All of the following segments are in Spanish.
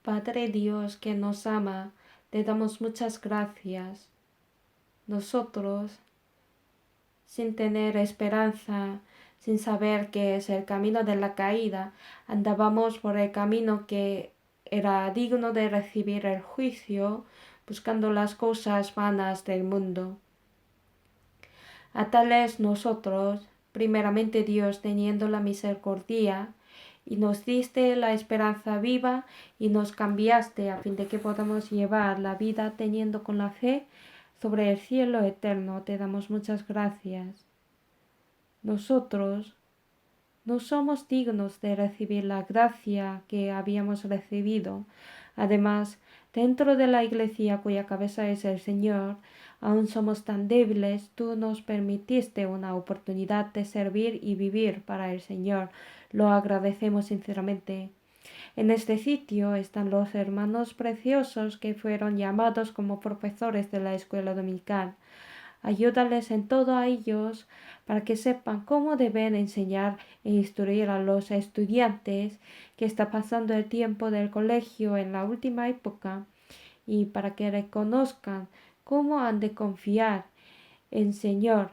Padre Dios que nos ama, te damos muchas gracias. Nosotros, sin tener esperanza, sin saber qué es el camino de la caída, andábamos por el camino que era digno de recibir el juicio, buscando las cosas vanas del mundo. A tales nosotros, primeramente Dios teniendo la misericordia, y nos diste la esperanza viva y nos cambiaste a fin de que podamos llevar la vida teniendo con la fe sobre el cielo eterno. Te damos muchas gracias. Nosotros no somos dignos de recibir la gracia que habíamos recibido. Además, dentro de la Iglesia cuya cabeza es el Señor, aún somos tan débiles, tú nos permitiste una oportunidad de servir y vivir para el Señor. Lo agradecemos sinceramente. En este sitio están los hermanos preciosos que fueron llamados como profesores de la escuela dominical. Ayúdales en todo a ellos para que sepan cómo deben enseñar e instruir a los estudiantes que está pasando el tiempo del colegio en la última época y para que reconozcan cómo han de confiar en Señor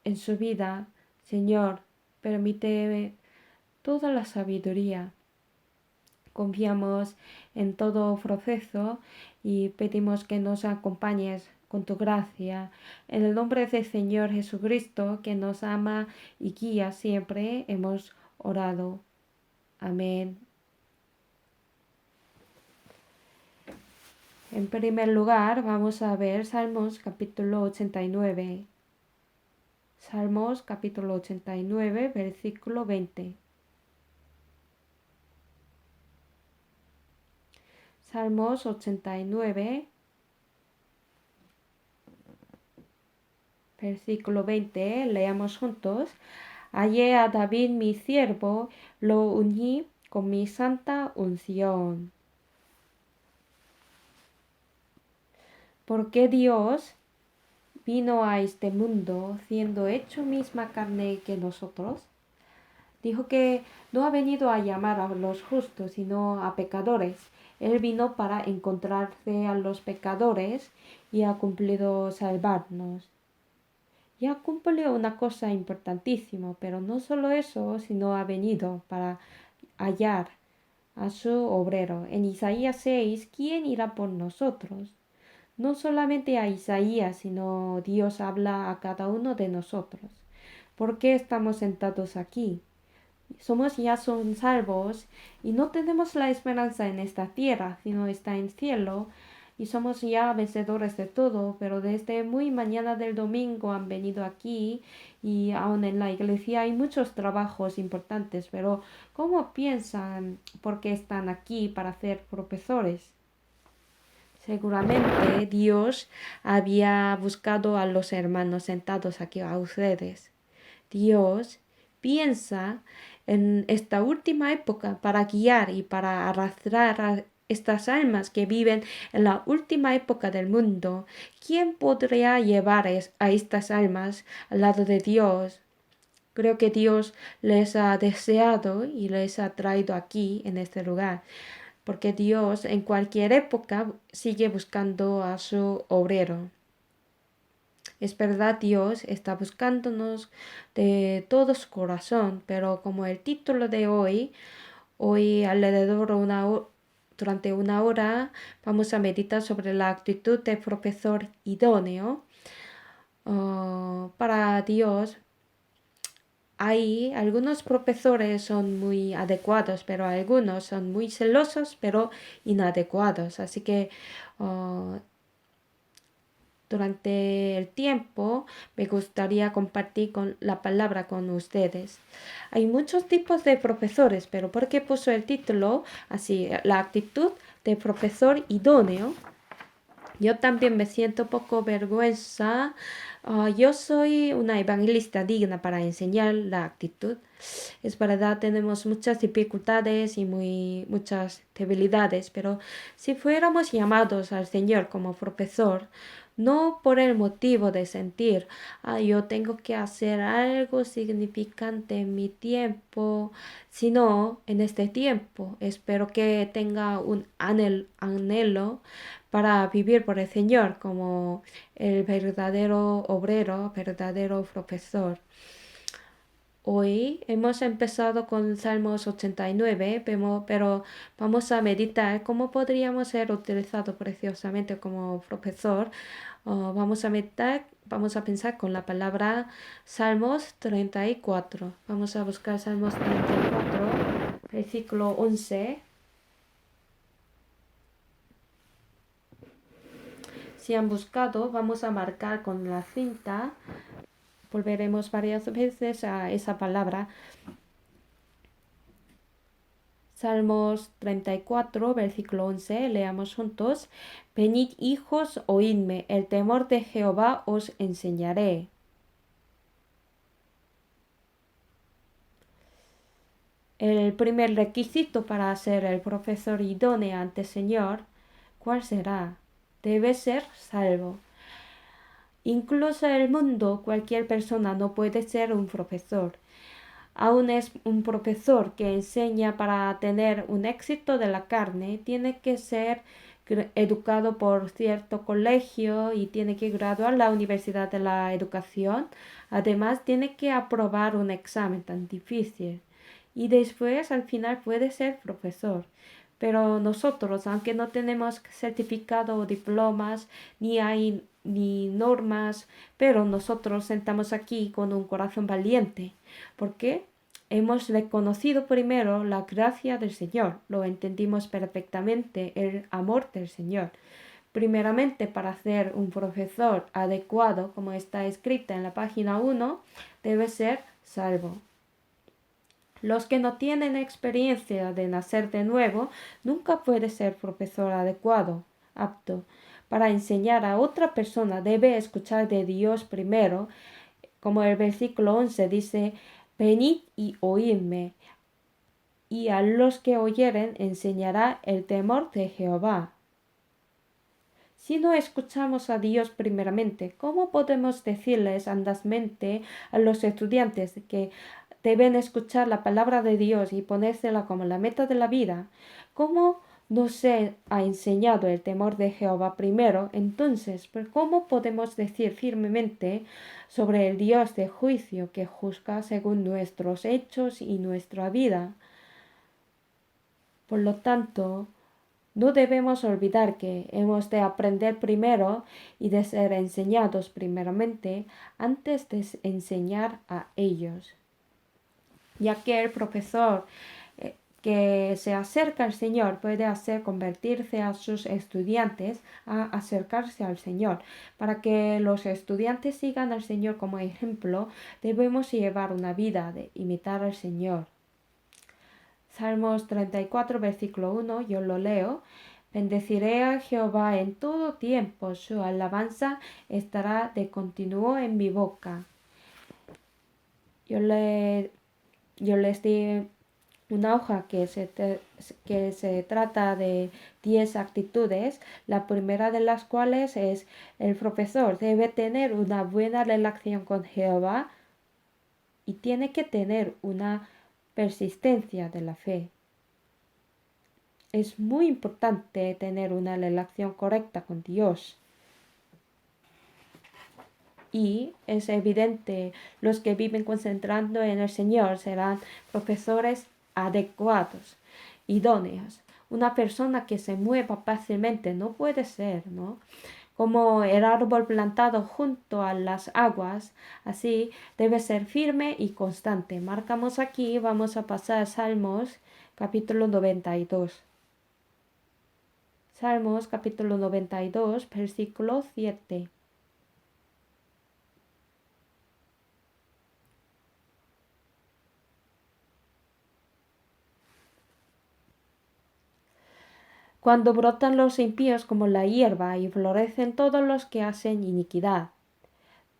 en su vida. Señor, permite toda la sabiduría. Confiamos en todo proceso y pedimos que nos acompañes con tu gracia. En el nombre del Señor Jesucristo, que nos ama y guía siempre, hemos orado. Amén. En primer lugar, vamos a ver Salmos capítulo 89. Salmos capítulo 89, versículo 20. Salmos 89, versículo 20, leamos juntos. Hallé a David mi siervo, lo uní con mi santa unción. Porque Dios vino a este mundo siendo hecho misma carne que nosotros. Dijo que no ha venido a llamar a los justos, sino a pecadores. Él vino para encontrarse a los pecadores y ha cumplido salvarnos. Ya cumplió una cosa importantísima, pero no solo eso, sino ha venido para hallar a su obrero. En Isaías 6, ¿quién irá por nosotros? No solamente a Isaías, sino Dios habla a cada uno de nosotros. ¿Por qué estamos sentados aquí? Son salvos y no tenemos la esperanza en esta tierra, sino está en cielo, y somos ya vencedores de todo, pero desde muy mañana del domingo han venido aquí y aún en la iglesia hay muchos trabajos importantes, pero ¿cómo piensan por qué están aquí para ser profesores? Seguramente Dios había buscado a los hermanos sentados aquí a ustedes. Dios piensa en esta última época para guiar y para arrastrar a estas almas que viven en la última época del mundo. ¿Quién podría llevar a estas almas al lado de Dios? Creo que Dios les ha deseado y les ha traído aquí, en este lugar, porque Dios en cualquier época sigue buscando a su obrero. Es verdad, Dios está buscándonos de todo su corazón, pero como el título de hoy durante una hora vamos a meditar sobre la actitud de profesor idóneo. Para Dios, algunos profesores son muy adecuados, pero algunos son muy celosos, pero inadecuados. Así que durante el tiempo me gustaría compartir la palabra con ustedes. Hay muchos tipos de profesores, pero ¿por qué puso el título así? La actitud de profesor idóneo. Yo también me siento un poco vergüenza. Yo soy una evangelista digna para enseñar la actitud. Es verdad, tenemos muchas dificultades y muchas debilidades, pero si fuéramos llamados al Señor como profesor, no por el motivo de sentir, yo tengo que hacer algo significante en mi tiempo, sino en este tiempo. Espero que tenga un anhelo para vivir por el Señor como el verdadero obrero, verdadero profesor. Hoy hemos empezado con Salmos 89, pero vamos a meditar cómo podríamos ser utilizados preciosamente como profesor. Vamos a meditar, vamos a pensar con la palabra Salmos 34. Vamos a buscar Salmos 34, versículo 11. Si han buscado, vamos a marcar con la cinta. Volveremos varias veces a esa palabra. Salmos 34, versículo 11, leamos juntos. Venid hijos, oídme, el temor de Jehová os enseñaré. El primer requisito para ser el profesor idóneo ante el Señor, ¿cuál será? Debe ser salvo. Incluso en el mundo, cualquier persona no puede ser un profesor. Aún es un profesor que enseña para tener un éxito de la carne, tiene que ser educado por cierto colegio y tiene que graduar la Universidad de la Educación. Además, tiene que aprobar un examen tan difícil y después al final puede ser profesor. Pero nosotros, aunque no tenemos certificado o diplomas, ni hay ni normas, pero nosotros sentamos aquí con un corazón valiente. ¿Por qué? Hemos reconocido primero la gracia del Señor, lo entendimos perfectamente, el amor del Señor. Primeramente, para ser un profesor adecuado, como está escrita en la página 1, debe ser salvo. Los que no tienen experiencia de nacer de nuevo nunca puede ser profesor adecuado, apto. Para enseñar a otra persona debe escuchar de Dios primero, como el versículo 11 dice, venid y oídme, y a los que oyeren enseñará el temor de Jehová. Si no escuchamos a Dios primeramente, ¿cómo podemos decirles andazmente a los estudiantes que deben escuchar la palabra de Dios y ponérsela como la meta de la vida? ¿Cómo no se ha enseñado el temor de Jehová primero? Entonces, ¿cómo podemos decir firmemente sobre el Dios de juicio que juzga según nuestros hechos y nuestra vida? Por lo tanto, no debemos olvidar que hemos de aprender primero y de ser enseñados primeramente antes de enseñar a ellos, ya que el profesor que se acerca al Señor puede hacer convertirse a sus estudiantes a acercarse al Señor. Para que los estudiantes sigan al Señor como ejemplo, debemos llevar una vida de imitar al Señor. Salmos 34, versículo 1, yo lo leo. Bendeciré a Jehová en todo tiempo, su alabanza estará de continuo en mi boca. Yo les di una hoja que se trata de 10 actitudes, la primera de las cuales es el profesor debe tener una buena relación con Jehová y tiene que tener una persistencia de la fe. Es muy importante tener una relación correcta con Dios. Y es evidente, los que viven concentrando en el Señor serán profesores adecuados, idóneos. Una persona que se mueva fácilmente no puede ser, ¿no? Como el árbol plantado junto a las aguas, así debe ser firme y constante. Marcamos aquí, vamos a pasar a Salmos capítulo 92. Salmos capítulo 92, versículo 7. Cuando brotan los impíos como la hierba y florecen todos los que hacen iniquidad.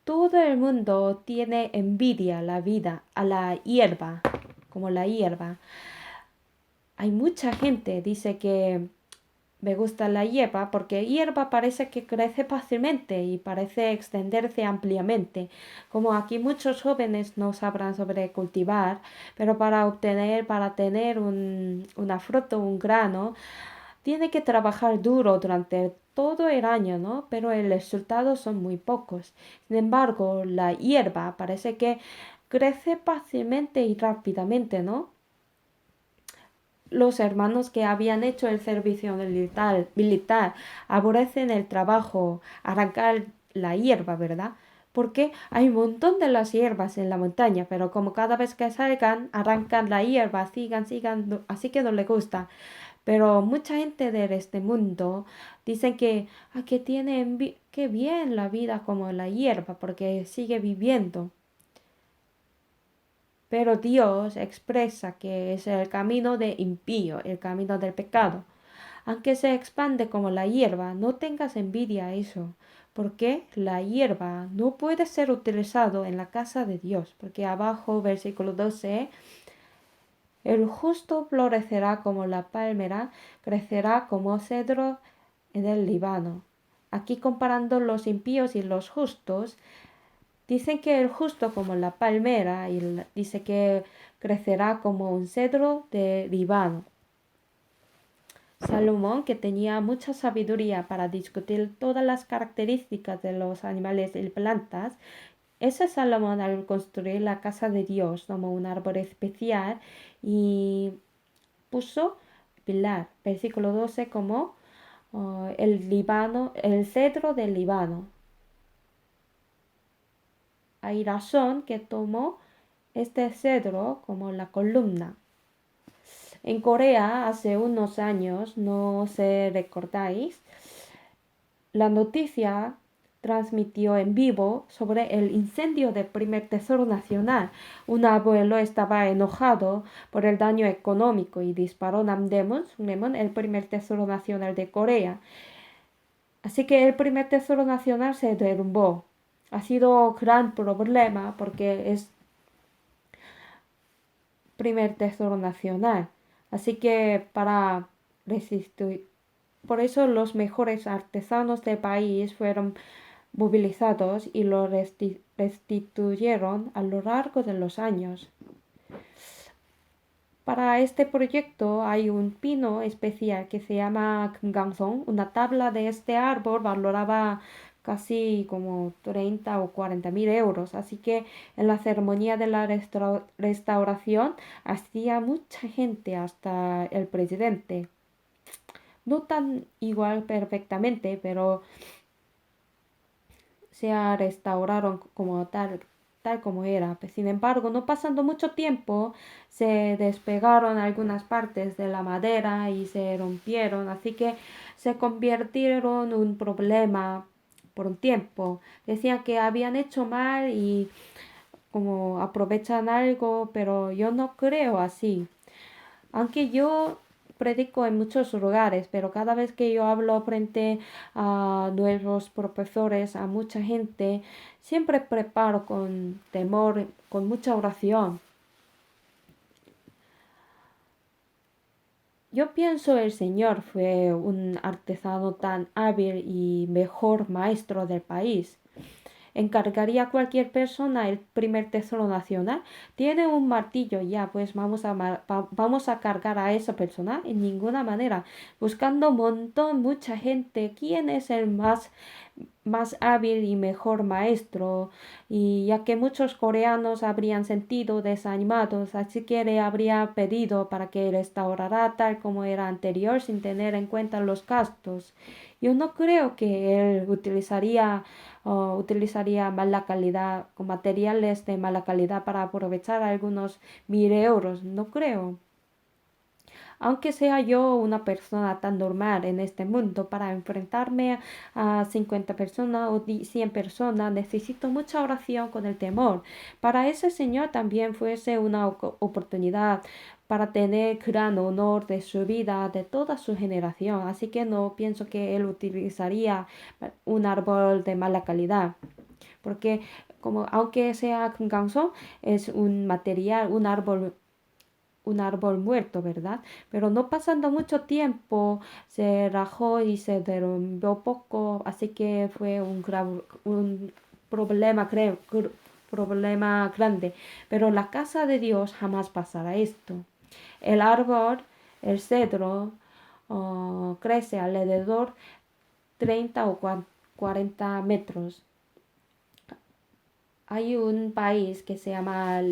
Todo el mundo tiene envidia la vida a la hierba, como la hierba. Hay mucha gente, dice que me gusta la hierba porque hierba parece que crece fácilmente y parece extenderse ampliamente. Como aquí muchos jóvenes no sabrán sobre cultivar, pero para tener una fruta, un grano, tiene que trabajar duro durante todo el año, ¿no? Pero el resultado son muy pocos. Sin embargo, la hierba parece que crece fácilmente y rápidamente, ¿no? Los hermanos que habían hecho el servicio militar aborrecen el trabajo, arrancar la hierba, ¿verdad? Porque hay un montón de las hierbas en la montaña, pero como cada vez que salgan, arrancan la hierba, sigan, así que no les gusta. Pero mucha gente de este mundo dicen que, que tienen que bien la vida como la hierba, porque sigue viviendo. Pero Dios expresa que es el camino de impío, el camino del pecado. Aunque se expande como la hierba, no tengas envidia a eso, porque la hierba no puede ser utilizado en la casa de Dios, porque abajo, versículo 12, el justo florecerá como la palmera, crecerá como cedro en el Líbano. Aquí comparando los impíos y los justos, dicen que el justo como la palmera y dice que crecerá como un cedro de Líbano. Salomón, que tenía mucha sabiduría para discutir todas las características de los animales y plantas, ese Salomón al construir la casa de Dios tomó un árbol especial y puso pilar, versículo 12, como el Líbano, el cedro del Líbano. Hay razón que tomó este cedro como la columna. En Corea hace unos años, no sé recordáis, la noticia transmitió en vivo sobre el incendio del primer tesoro nacional. Un abuelo estaba enojado por el daño económico y disparó Namdaemun, el primer tesoro nacional de Corea. Así que el primer tesoro nacional se derrumbó. Ha sido gran problema porque es primer tesoro nacional. Así que para resistir, por eso los mejores artesanos del país fueron movilizados y lo restituyeron a lo largo de los años. Para este proyecto hay un pino especial que se llama Gamsong. Una tabla de este árbol valoraba casi como 30 o 40 mil euros. Así que en la ceremonia de la restauración hacía mucha gente, hasta el presidente. No tan igual perfectamente, pero se restauraron como tal como era. Sin embargo, no pasando mucho tiempo, se despegaron algunas partes de la madera y se rompieron, así que se convirtieron en un problema por un tiempo. Decían que habían hecho mal y como aprovechan algo, pero yo no creo así. Aunque yo predico en muchos lugares, pero cada vez que yo hablo frente a nuevos profesores, a mucha gente, siempre preparo con temor, con mucha oración. Yo pienso el Señor fue un artesano tan hábil y mejor maestro del país. ¿Encargaría a cualquier persona el primer tesoro nacional? Tiene un martillo ya, pues vamos a cargar a esa persona en ninguna manera. Buscando un montón, mucha gente, ¿quién es el más hábil y mejor maestro? Y ya que muchos coreanos habrían sentido desanimados, así que le habría pedido para que restaurara tal como era anterior sin tener en cuenta los gastos. Yo no creo que él utilizaría mala calidad, con materiales de mala calidad para aprovechar algunos 1000 euros. No creo. Aunque sea yo una persona tan normal en este mundo, para enfrentarme a 50 personas o 100 personas, necesito mucha oración con el temor. Para ese Señor también fuese una oportunidad para tener gran honor de su vida, de toda su generación. Así que no pienso que Él utilizaría un árbol de mala calidad. Porque como aunque sea ganso, es un material, un árbol un árbol muerto, ¿verdad? Pero no pasando mucho tiempo se rajó y se derrumbó poco, así que fue un problema, problema grande. Pero la casa de Dios jamás pasará esto. El árbol, el cedro, crece alrededor 30 o 40 metros. Hay un país que se llama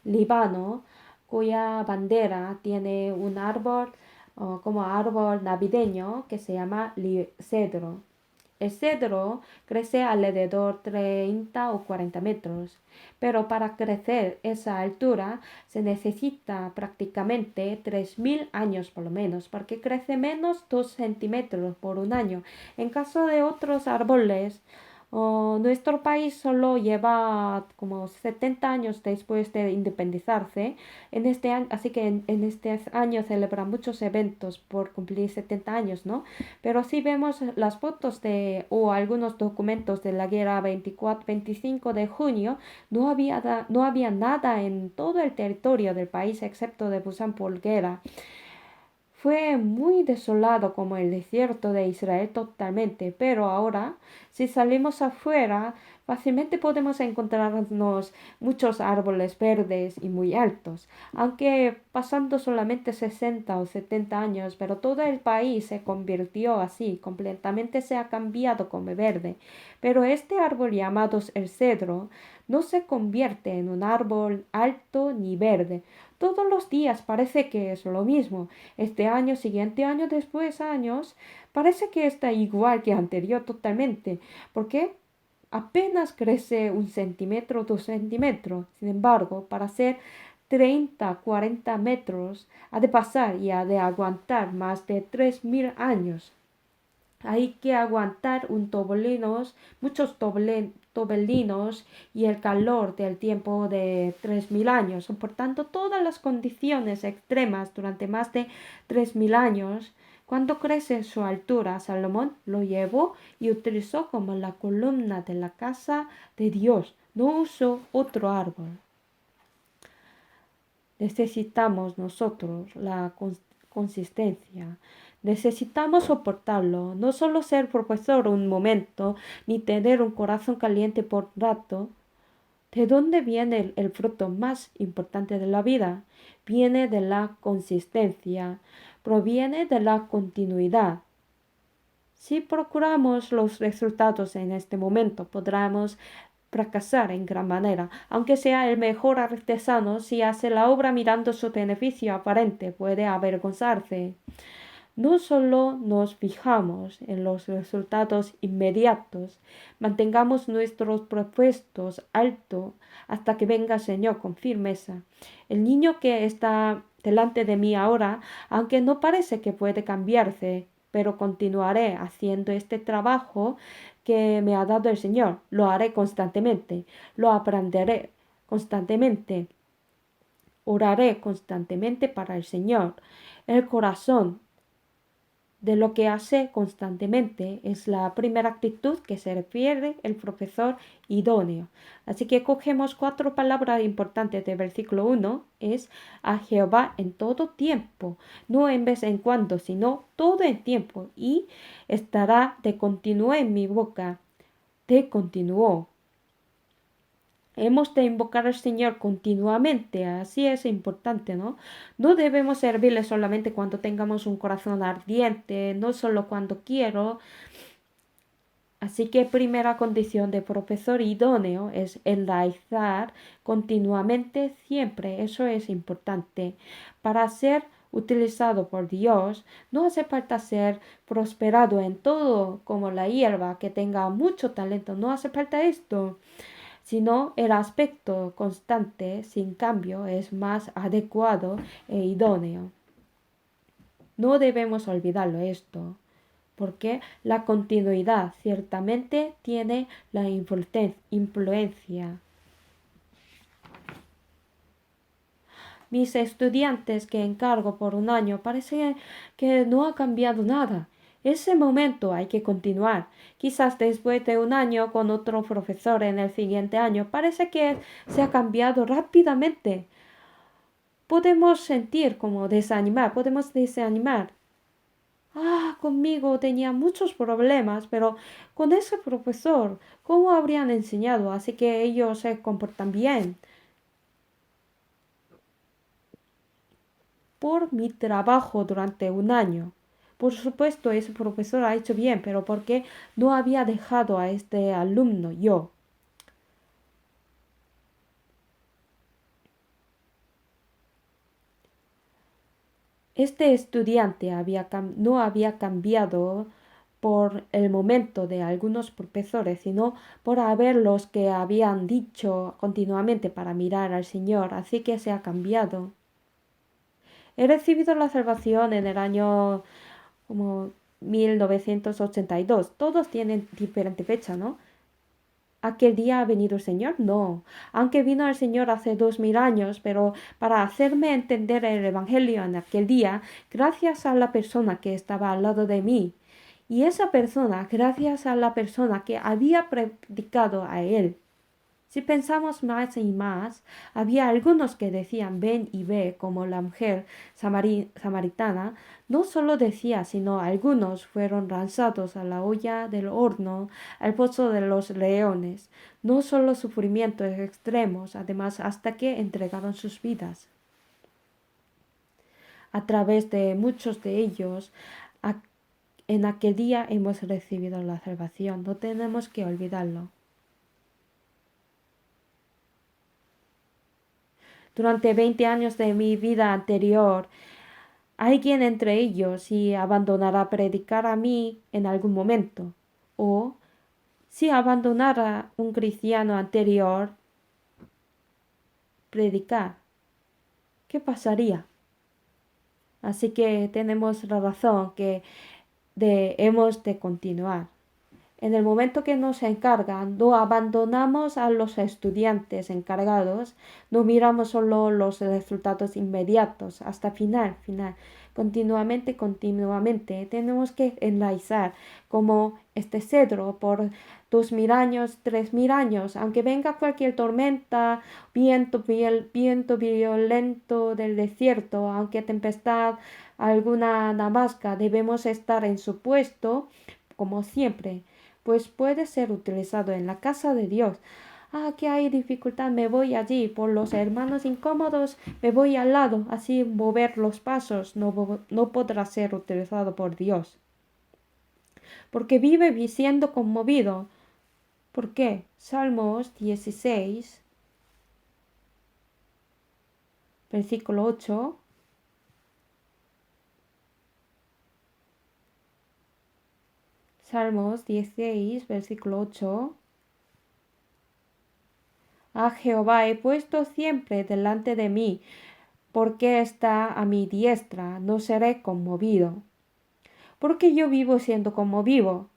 Líbano, cuya bandera tiene un árbol como árbol navideño que se llama cedro. El cedro crece alrededor 30 o 40 metros, pero para crecer esa altura se necesita prácticamente 3.000 años por lo menos, porque crece menos 2 centímetros por un año. En caso de otros árboles, nuestro país solo lleva como 70 años después de independizarse. En este año, así que en este año celebran muchos eventos por cumplir 70 años, ¿no? Pero si vemos las fotos o algunos documentos de la guerra 24-25 de junio, no había nada en todo el territorio del país excepto de Busan por guerra. Fue muy desolado como el desierto de Israel totalmente, pero ahora, si salimos afuera, fácilmente podemos encontrarnos muchos árboles verdes y muy altos, aunque pasando solamente 60 o 70 años, pero todo el país se convirtió así, completamente se ha cambiado como verde. Pero este árbol llamado el cedro no se convierte en un árbol alto ni verde. Todos los días parece que es lo mismo. Este año, siguiente año, después años, parece que está igual que anterior totalmente, porque apenas crece 1 centímetro, 2 centímetros. Sin embargo, para ser 30, 40 metros, ha de pasar y ha de aguantar más de 3.000 años. Hay que aguantar muchos tobelinos y el calor del tiempo de 3.000 años, soportando todas las condiciones extremas durante más de 3.000 años. Cuando crece su altura, Salomón lo llevó y utilizó como la columna de la casa de Dios. No usó otro árbol. Necesitamos nosotros la consistencia. Necesitamos soportarlo, no solo ser profesor un momento, ni tener un corazón caliente por rato. ¿De dónde viene el fruto más importante de la vida? Viene de la consistencia, proviene de la continuidad. Si procuramos los resultados en este momento, podremos fracasar en gran manera. Aunque sea el mejor artesano, si hace la obra mirando su beneficio aparente, puede avergonzarse. No solo nos fijamos en los resultados inmediatos, mantengamos nuestros propuestos alto hasta que venga el Señor con firmeza. El niño que está delante de mí ahora, aunque no parece que puede cambiarse, pero continuaré haciendo este trabajo que me ha dado el Señor. Lo haré constantemente, lo aprenderé constantemente, oraré constantemente para el Señor. El corazón de lo que hace constantemente es la primera actitud que se refiere el profesor idóneo. Así que cogemos 4 palabras importantes del versículo 1, es a Jehová en todo tiempo, no en vez en cuando, sino todo el tiempo, y estará de continuo en mi boca, de continuo. Hemos de invocar al Señor continuamente, así es importante, ¿no? No debemos servirle solamente cuando tengamos un corazón ardiente, no solo cuando quiero. Así que primera condición de profesor idóneo es enraizar continuamente siempre, eso es importante. Para ser utilizado por Dios, no hace falta ser prosperado en todo como la hierba que tenga mucho talento, no hace falta esto, sino el aspecto constante, sin cambio, es más adecuado e idóneo. No debemos olvidarlo esto, porque la continuidad ciertamente tiene la influencia. Mis estudiantes que encargo por un año parece que no ha cambiado nada. Ese momento hay que continuar. Quizás después de un año con otro profesor en el siguiente año parece que se ha cambiado rápidamente. podemos sentir como desanimar, podemos desanimar. Conmigo tenía muchos problemas, pero con ese profesor, ¿cómo habrían enseñado? Así que ellos se comportan bien. Por mi trabajo durante un año. Por supuesto, ese profesor ha hecho bien, pero ¿por qué no había dejado a este alumno yo? Este estudiante no había cambiado por el momento de algunos profesores, sino por haber los que habían dicho continuamente para mirar al Señor, así que se ha cambiado. He recibido la salvación en el año como 1982. Todos tienen diferente fecha, ¿no? ¿Aquel día ha venido el Señor? No. Aunque vino el Señor hace 2000 años, pero para hacerme entender el Evangelio en aquel día, gracias a la persona que estaba al lado de mí. Y esa persona, gracias a la persona que había predicado a él. Si pensamos más y más, había algunos que decían ven y ve, como la mujer samaritana. No solo decía, sino algunos fueron lanzados a la olla del horno, al pozo de los leones. No solo sufrimientos extremos, además hasta que entregaron sus vidas. A través de muchos de ellos, en aquel día hemos recibido la salvación. No tenemos que olvidarlo. Durante 20 años de mi vida anterior, alguien entre ellos si abandonará predicar a mí en algún momento, o si abandonara un cristiano anterior predicar, ¿qué pasaría? Así que tenemos la razón que hemos de continuar. En el momento que nos encargan, no abandonamos a los estudiantes encargados, no miramos solo los resultados inmediatos, hasta final. Continuamente, tenemos que enraizar como este cedro por 2000 años, 3000 años, aunque venga cualquier tormenta, viento violento del desierto, aunque tempestad, alguna damasca, debemos estar en su puesto, como siempre, pues puede ser utilizado en la casa de Dios. Que hay dificultad, me voy allí, por los hermanos incómodos, me voy al lado, así mover los pasos, no podrá ser utilizado por Dios. Porque vive siendo conmovido. ¿Por qué? Salmos 16, versículo 8. Salmos 16, versículo 8. A Jehová he puesto siempre delante de mí, porque está a mi diestra, no seré conmovido. Porque yo vivo siendo conmovido,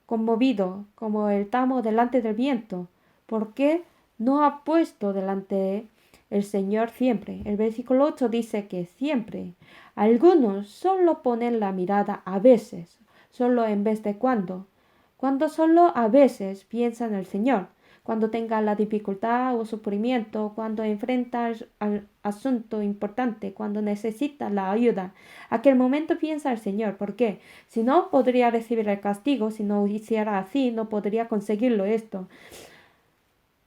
como el tamo delante del viento. Porque no ha puesto delante el Señor siempre. El versículo 8 dice que siempre. Algunos solo ponen la mirada a veces, solo en vez de cuando solo a veces piensan en el Señor, cuando tenga la dificultad o sufrimiento, cuando enfrenta al asunto importante, cuando necesita la ayuda. Aquel momento piensa el Señor. ¿Por qué? Si no, podría recibir el castigo. Si no hiciera así, no podría conseguirlo esto.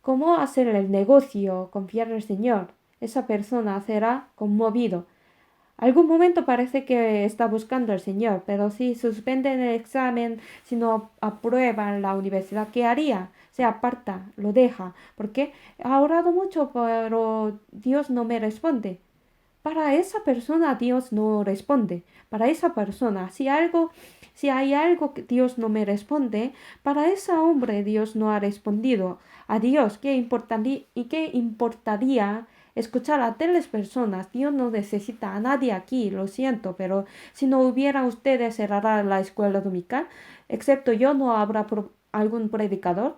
¿Cómo hacer el negocio? Confiar en el Señor. Esa persona será conmovido. Algún momento parece que está buscando al Señor, pero si suspenden el examen, si no aprueban la universidad, ¿qué haría? Se aparta, lo deja, porque ha orado mucho, pero Dios no me responde. Para esa persona Dios no responde. Para esa persona, si hay algo que Dios no me responde, para ese hombre Dios no ha respondido. A Dios, qué importaría escuchar a tales personas? Dios no necesita a nadie aquí, lo siento, pero si no hubiera ustedes cerrará la escuela dominical, excepto yo no habrá algún predicador.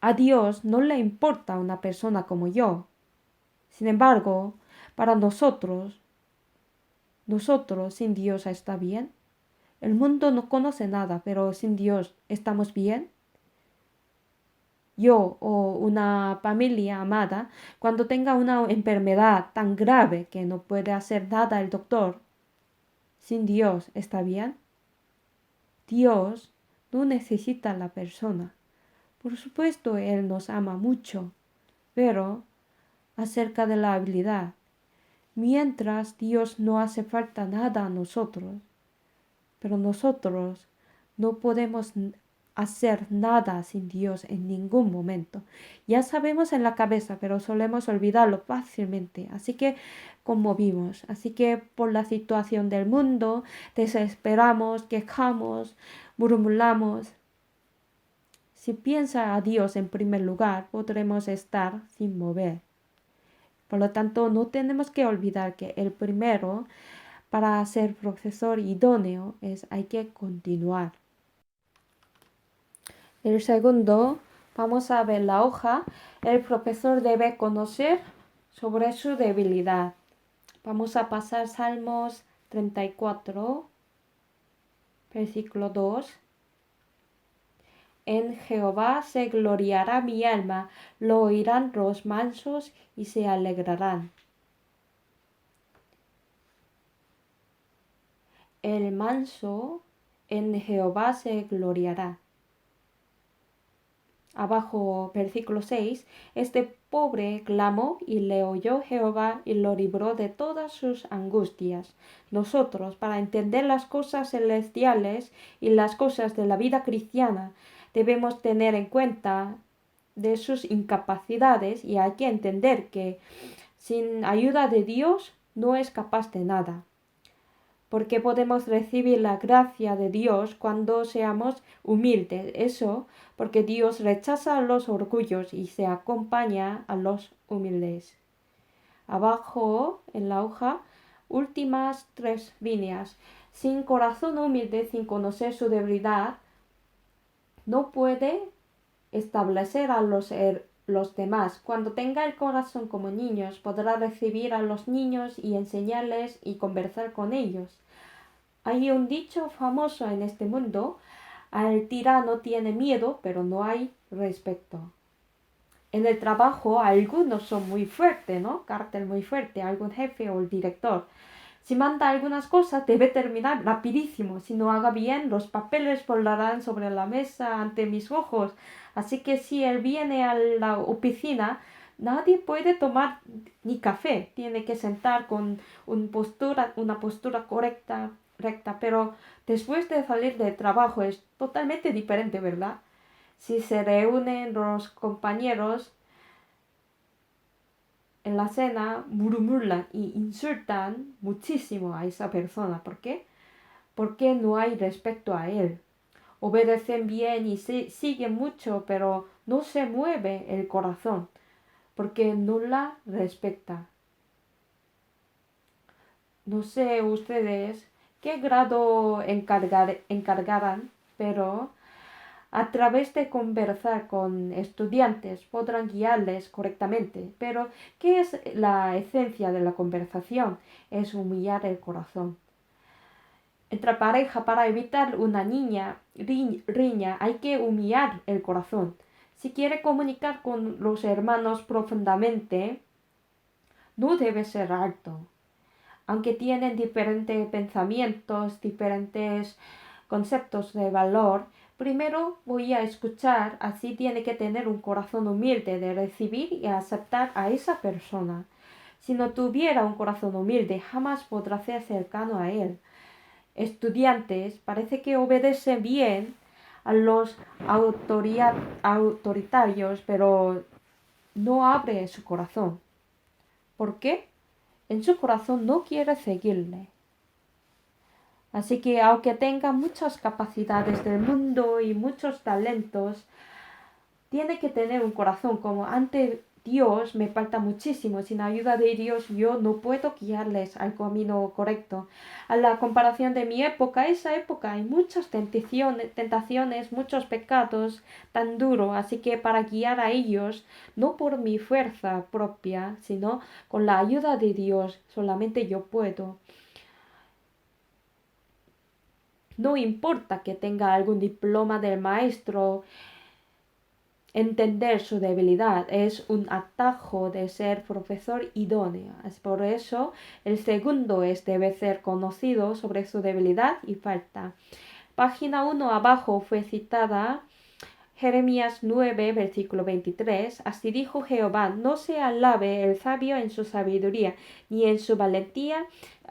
A Dios no le importa una persona como yo. Sin embargo, para nosotros sin Dios está bien. El mundo no conoce nada, pero sin Dios estamos bien. yo o una familia amada, cuando tenga una enfermedad tan grave que no puede hacer nada el doctor, sin Dios, ¿está bien? Dios no necesita a la persona. Por supuesto, Él nos ama mucho, pero acerca de la habilidad, mientras Dios no hace falta nada a nosotros, pero nosotros no podemos hacer nada sin Dios en ningún momento. Ya sabemos en la cabeza, pero solemos olvidarlo fácilmente. Así que conmovimos. Así que por la situación del mundo, desesperamos, quejamos, murmuramos. Si piensa a Dios en primer lugar, podremos estar sin mover. Por lo tanto, no tenemos que olvidar que el primero para ser profesor idóneo es hay que continuar. El segundo, vamos a ver la hoja. El profesor debe conocer sobre su debilidad. Vamos a pasar Salmos 34, versículo 2. En Jehová se gloriará mi alma, lo oirán los mansos y se alegrarán. El manso en Jehová se gloriará. Abajo, versículo 6, este pobre clamó y le oyó Jehová y lo libró de todas sus angustias. Nosotros, para entender las cosas celestiales y las cosas de la vida cristiana, debemos tener en cuenta de sus incapacidades y hay que entender que sin ayuda de Dios no es capaz de nada. Porque podemos recibir la gracia de Dios cuando seamos humildes. Eso porque Dios rechaza a los orgullosos y se acompaña a los humildes. Abajo en la hoja, últimas 3 líneas. Sin corazón humilde, sin conocer su debilidad, no puede establecer a los demás. Cuando tenga el corazón como niños, podrá recibir a los niños y enseñarles y conversar con ellos. Hay un dicho famoso en este mundo: al tirano tiene miedo, pero no hay respeto. En el trabajo algunos son muy fuertes, ¿no? Carácter muy fuerte, algún jefe o el director. Si manda algunas cosas debe terminar rapidísimo. Si no haga bien, los papeles volarán sobre la mesa ante mis ojos. Así que si él viene a la oficina, nadie puede tomar ni café. Tiene que sentar con una postura correcta, recta. Pero después de salir del trabajo es totalmente diferente, ¿verdad? Si se reúnen los compañeros en la cena, murmuran y insultan muchísimo a esa persona. ¿Por qué? Porque no hay respeto a él. Obedecen bien y siguen mucho, pero no se mueve el corazón, porque no la respeta. No sé ustedes qué grado encargarán, pero a través de conversar con estudiantes podrán guiarles correctamente. Pero, ¿qué es la esencia de la conversación? Es humillar el corazón. Entre pareja, para evitar una riña, hay que humillar el corazón. Si quiere comunicar con los hermanos profundamente, no debe ser alto. Aunque tienen diferentes pensamientos, diferentes conceptos de valor, primero voy a escuchar. Así tiene que tener un corazón humilde de recibir y aceptar a esa persona. Si no tuviera un corazón humilde, jamás podrá ser cercano a él. Estudiantes parece que obedecen bien a los autoritarios, pero no abre su corazón. ¿Por qué? En su corazón no quiere seguirle. Así que aunque tenga muchas capacidades del mundo y muchos talentos, tiene que tener un corazón como ante Dios me falta muchísimo. Sin ayuda de Dios yo no puedo guiarles al camino correcto. A la comparación de mi época, esa época hay muchas tentaciones, muchos pecados tan duros. Así que para guiar a ellos, no por mi fuerza propia, sino con la ayuda de Dios, solamente yo puedo. No importa que tenga algún diploma del maestro, entender su debilidad es un atajo de ser profesor idóneo. Es por eso el segundo debe ser conocido sobre su debilidad y falta. Página 1 abajo fue citada Jeremías 9, versículo 23. Así dijo Jehová, no se alabe el sabio en su sabiduría, ni en su valentía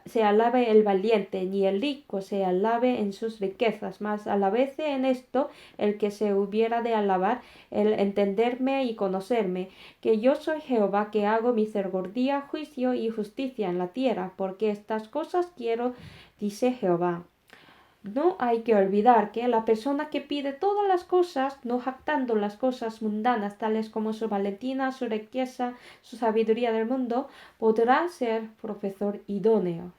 se alabe el valiente, ni el rico se alabe en sus riquezas, mas alabece en esto el que se hubiera de alabar, el entenderme y conocerme, que yo soy Jehová, que hago misericordia, juicio y justicia en la tierra, porque estas cosas quiero, dice Jehová. No hay que olvidar que la persona que pide todas las cosas, no jactando las cosas mundanas, tales como su valentía, su riqueza, su sabiduría del mundo, podrá ser profesor idóneo.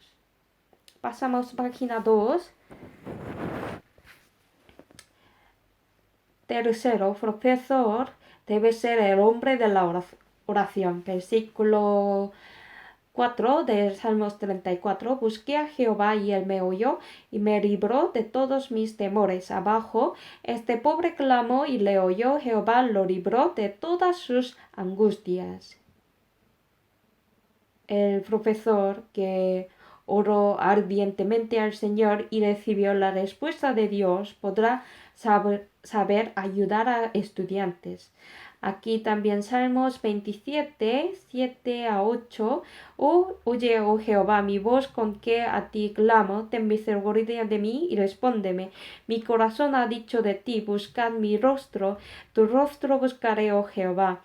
Pasamos a página 2. Tercero, profesor debe ser el hombre de la oración. Versículo 4 del Salmos 34. Busqué a Jehová y él me oyó y me libró de todos mis temores. Abajo, este pobre clamó y le oyó Jehová, lo libró de todas sus angustias. El profesor que oró ardientemente al Señor y recibió la respuesta de Dios podrá saber ayudar a estudiantes. Aquí también Salmos 27, 7 a 8. Oye, oh Jehová, mi voz con que a ti clamo, ten misericordia de mí y respóndeme. Mi corazón ha dicho de ti, buscad mi rostro, tu rostro buscaré, oh Jehová.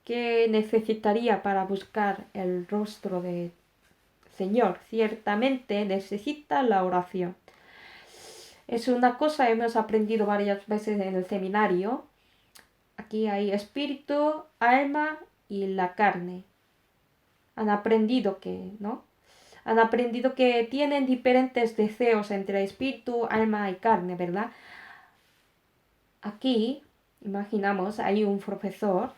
¿Qué necesitaría para buscar el rostro del Señor? Ciertamente necesita la oración. Es una cosa que hemos aprendido varias veces en el seminario. Aquí hay espíritu, alma y la carne. Han aprendido que tienen diferentes deseos entre espíritu, alma y carne, ¿verdad? Aquí, imaginamos, hay un profesor.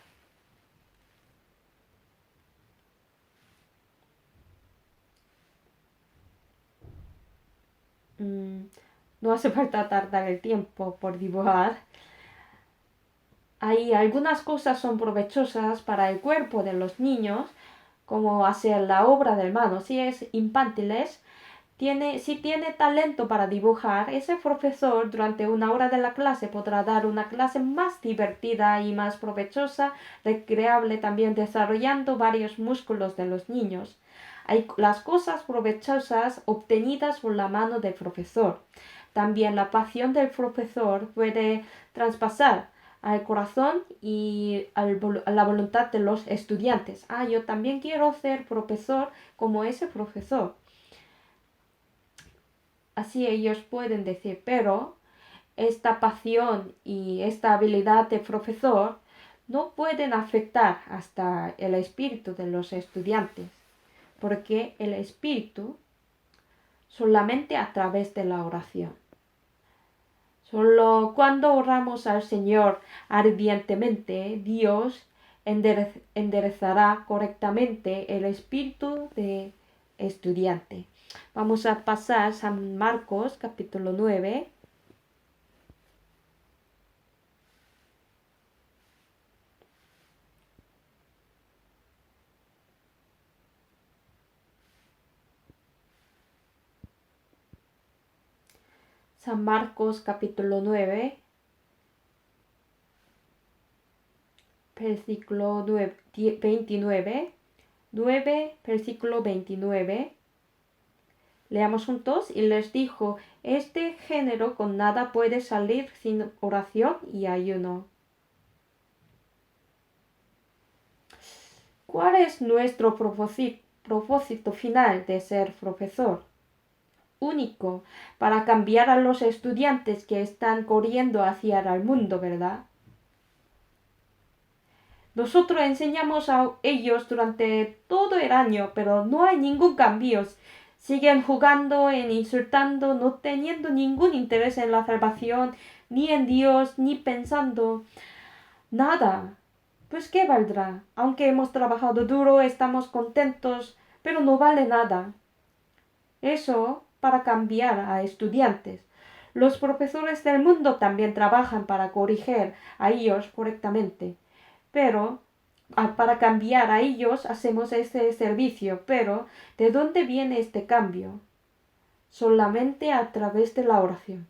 No hace falta tardar el tiempo por dibujar. Hay algunas cosas son provechosas para el cuerpo de los niños, como hacer la obra de mano. Si es infantiles, si tiene talento para dibujar, ese profesor durante una hora de la clase podrá dar una clase más divertida y más provechosa, recreable también desarrollando varios músculos de los niños. Hay las cosas provechosas obtenidas por la mano del profesor. También la pasión del profesor puede traspasar al corazón y a la voluntad de los estudiantes. Yo también quiero ser profesor como ese profesor. Así ellos pueden decir, pero esta pasión y esta habilidad de profesor no pueden afectar hasta el espíritu de los estudiantes, porque el espíritu solamente a través de la oración. Solo cuando oramos al Señor ardientemente, Dios enderezará correctamente el espíritu de estudiante. Vamos a pasar a San Marcos capítulo 9. San Marcos capítulo 9, versículo 29. 9, versículo 29. Leamos juntos. Y les dijo, este género con nada puede salir sin oración y ayuno. ¿Cuál es nuestro propósito final de ser profesor? Único, para cambiar a los estudiantes que están corriendo hacia el mundo, ¿verdad? Nosotros enseñamos a ellos durante todo el año, pero no hay ningún cambio. Siguen jugando, insultando, no teniendo ningún interés en la salvación, ni en Dios, ni pensando nada. Pues ¿qué valdrá? Aunque hemos trabajado duro, estamos contentos, pero no vale nada. Eso para cambiar a estudiantes. Los profesores del mundo también trabajan para corregir a ellos correctamente, pero para cambiar a ellos hacemos ese servicio. Pero ¿de dónde viene este cambio? Solamente a través de la oración.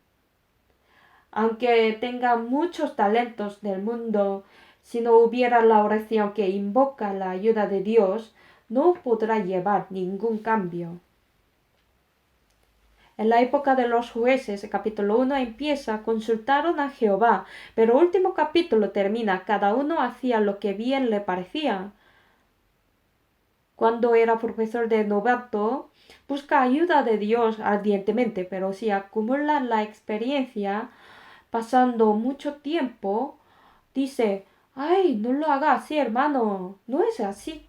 Aunque tenga muchos talentos del mundo, si no hubiera la oración que invoca la ayuda de Dios, no podrá llevar ningún cambio. En la época de los jueces, el capítulo 1 empieza, consultaron a Jehová, pero el último capítulo termina, cada uno hacía lo que bien le parecía. Cuando era profesor de novato, busca ayuda de Dios ardientemente, pero si acumula la experiencia, pasando mucho tiempo, dice, ay, no lo haga así, hermano, no es así,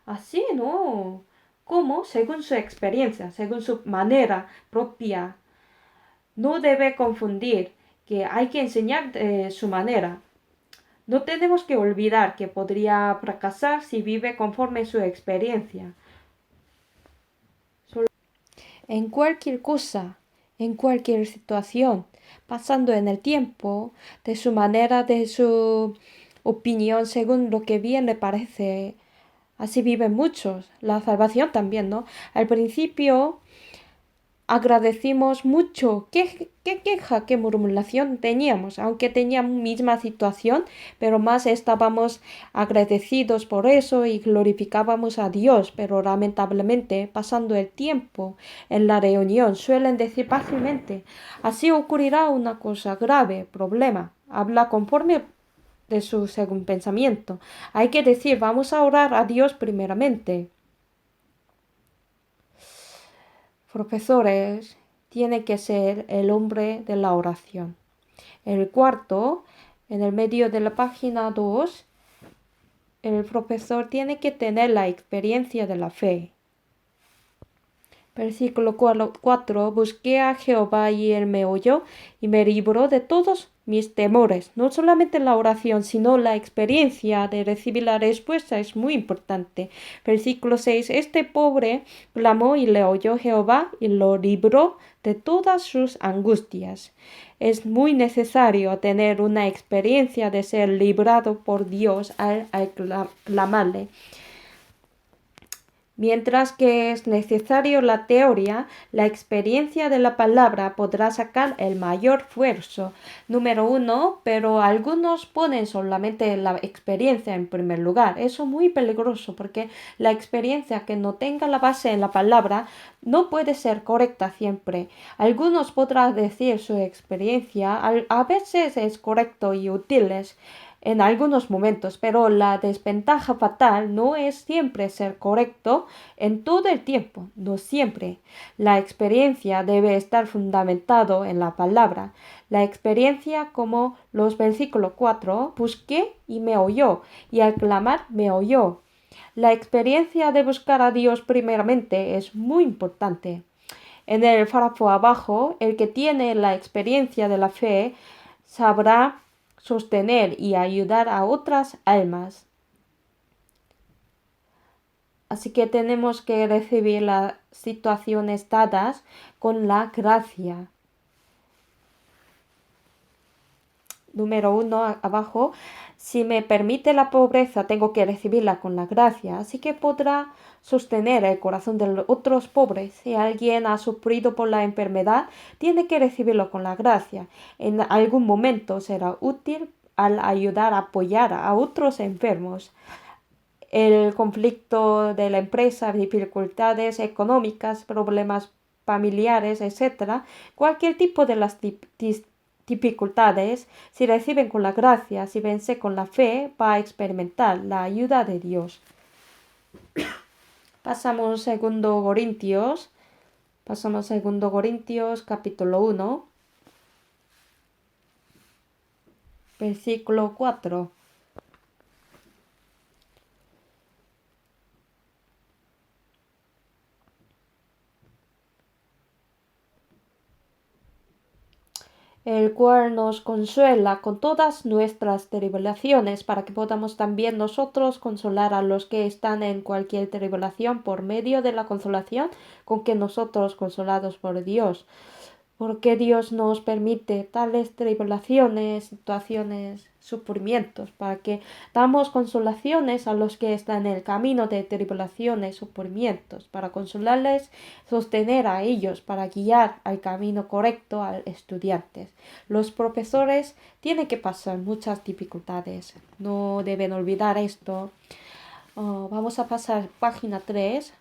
así no. ¿Cómo? Según su experiencia, según su manera propia. No debe confundir que hay que enseñar su manera. No tenemos que olvidar que podría fracasar si vive conforme su experiencia. En cualquier cosa, en cualquier situación, pasando en el tiempo, de su manera, de su opinión, según lo que bien le parece. Así viven muchos. La salvación también, ¿no? Al principio agradecimos mucho. ¿Qué queja, qué murmuración teníamos? Aunque teníamos misma situación, pero más estábamos agradecidos por eso y glorificábamos a Dios. Pero lamentablemente, pasando el tiempo en la reunión, suelen decir fácilmente, así ocurrirá una cosa grave, problema. Habla conforme de su según pensamiento. Hay que decir, vamos a orar a Dios primeramente. Profesores, tiene que ser el hombre de la oración. El cuarto, en el medio de la página 2, el profesor tiene que tener la experiencia de la fe. Versículo 4. Busqué a Jehová y él me oyó y me libró de todos mis temores. No solamente la oración, sino la experiencia de recibir la respuesta es muy importante. Versículo 6. Este pobre clamó y le oyó Jehová y lo libró de todas sus angustias. Es muy necesario tener una experiencia de ser librado por Dios al clamarle. Mientras que es necesario la teoría, la experiencia de la palabra podrá sacar el mayor esfuerzo. Número 1, pero algunos ponen solamente la experiencia en primer lugar. Eso es muy peligroso porque la experiencia que no tenga la base en la palabra no puede ser correcta siempre. Algunos podrán decir su experiencia, a veces es correcto y útiles en algunos momentos, pero la desventaja fatal no es siempre ser correcto en todo el tiempo, no siempre. La experiencia debe estar fundamentado en la palabra. La experiencia como los versículos 4, busqué y me oyó, y al clamar me oyó. La experiencia de buscar a Dios primeramente es muy importante. En el párrafo abajo, el que tiene la experiencia de la fe sabrá sostener y ayudar a otras almas. Así que tenemos que recibir las situaciones dadas con la gracia. Número 1 abajo, si me permite la pobreza, tengo que recibirla con la gracia, así que podrá sostener el corazón de los otros pobres. Si alguien ha sufrido por la enfermedad, tiene que recibirlo con la gracia. En algún momento será útil al ayudar a apoyar a otros enfermos. El conflicto de la empresa, dificultades económicas, problemas familiares, etc. Cualquier tipo de las dificultades, si reciben con la gracia, si vence con la fe, va a experimentar la ayuda de Dios. Pasamos a 2 Corintios capítulo 1, versículo 4. El cual nos consuela con todas nuestras tribulaciones, para que podamos también nosotros consolar a los que están en cualquier tribulación por medio de la consolación con que nosotros consolados por Dios. ¿Por qué Dios nos permite tales tribulaciones, situaciones, sufrimientos? Para que damos consolaciones a los que están en el camino de tribulaciones, sufrimientos, para consolarles, sostener a ellos, para guiar al camino correcto a estudiantes. Los profesores tienen que pasar muchas dificultades, no deben olvidar esto. Vamos a pasar página 3.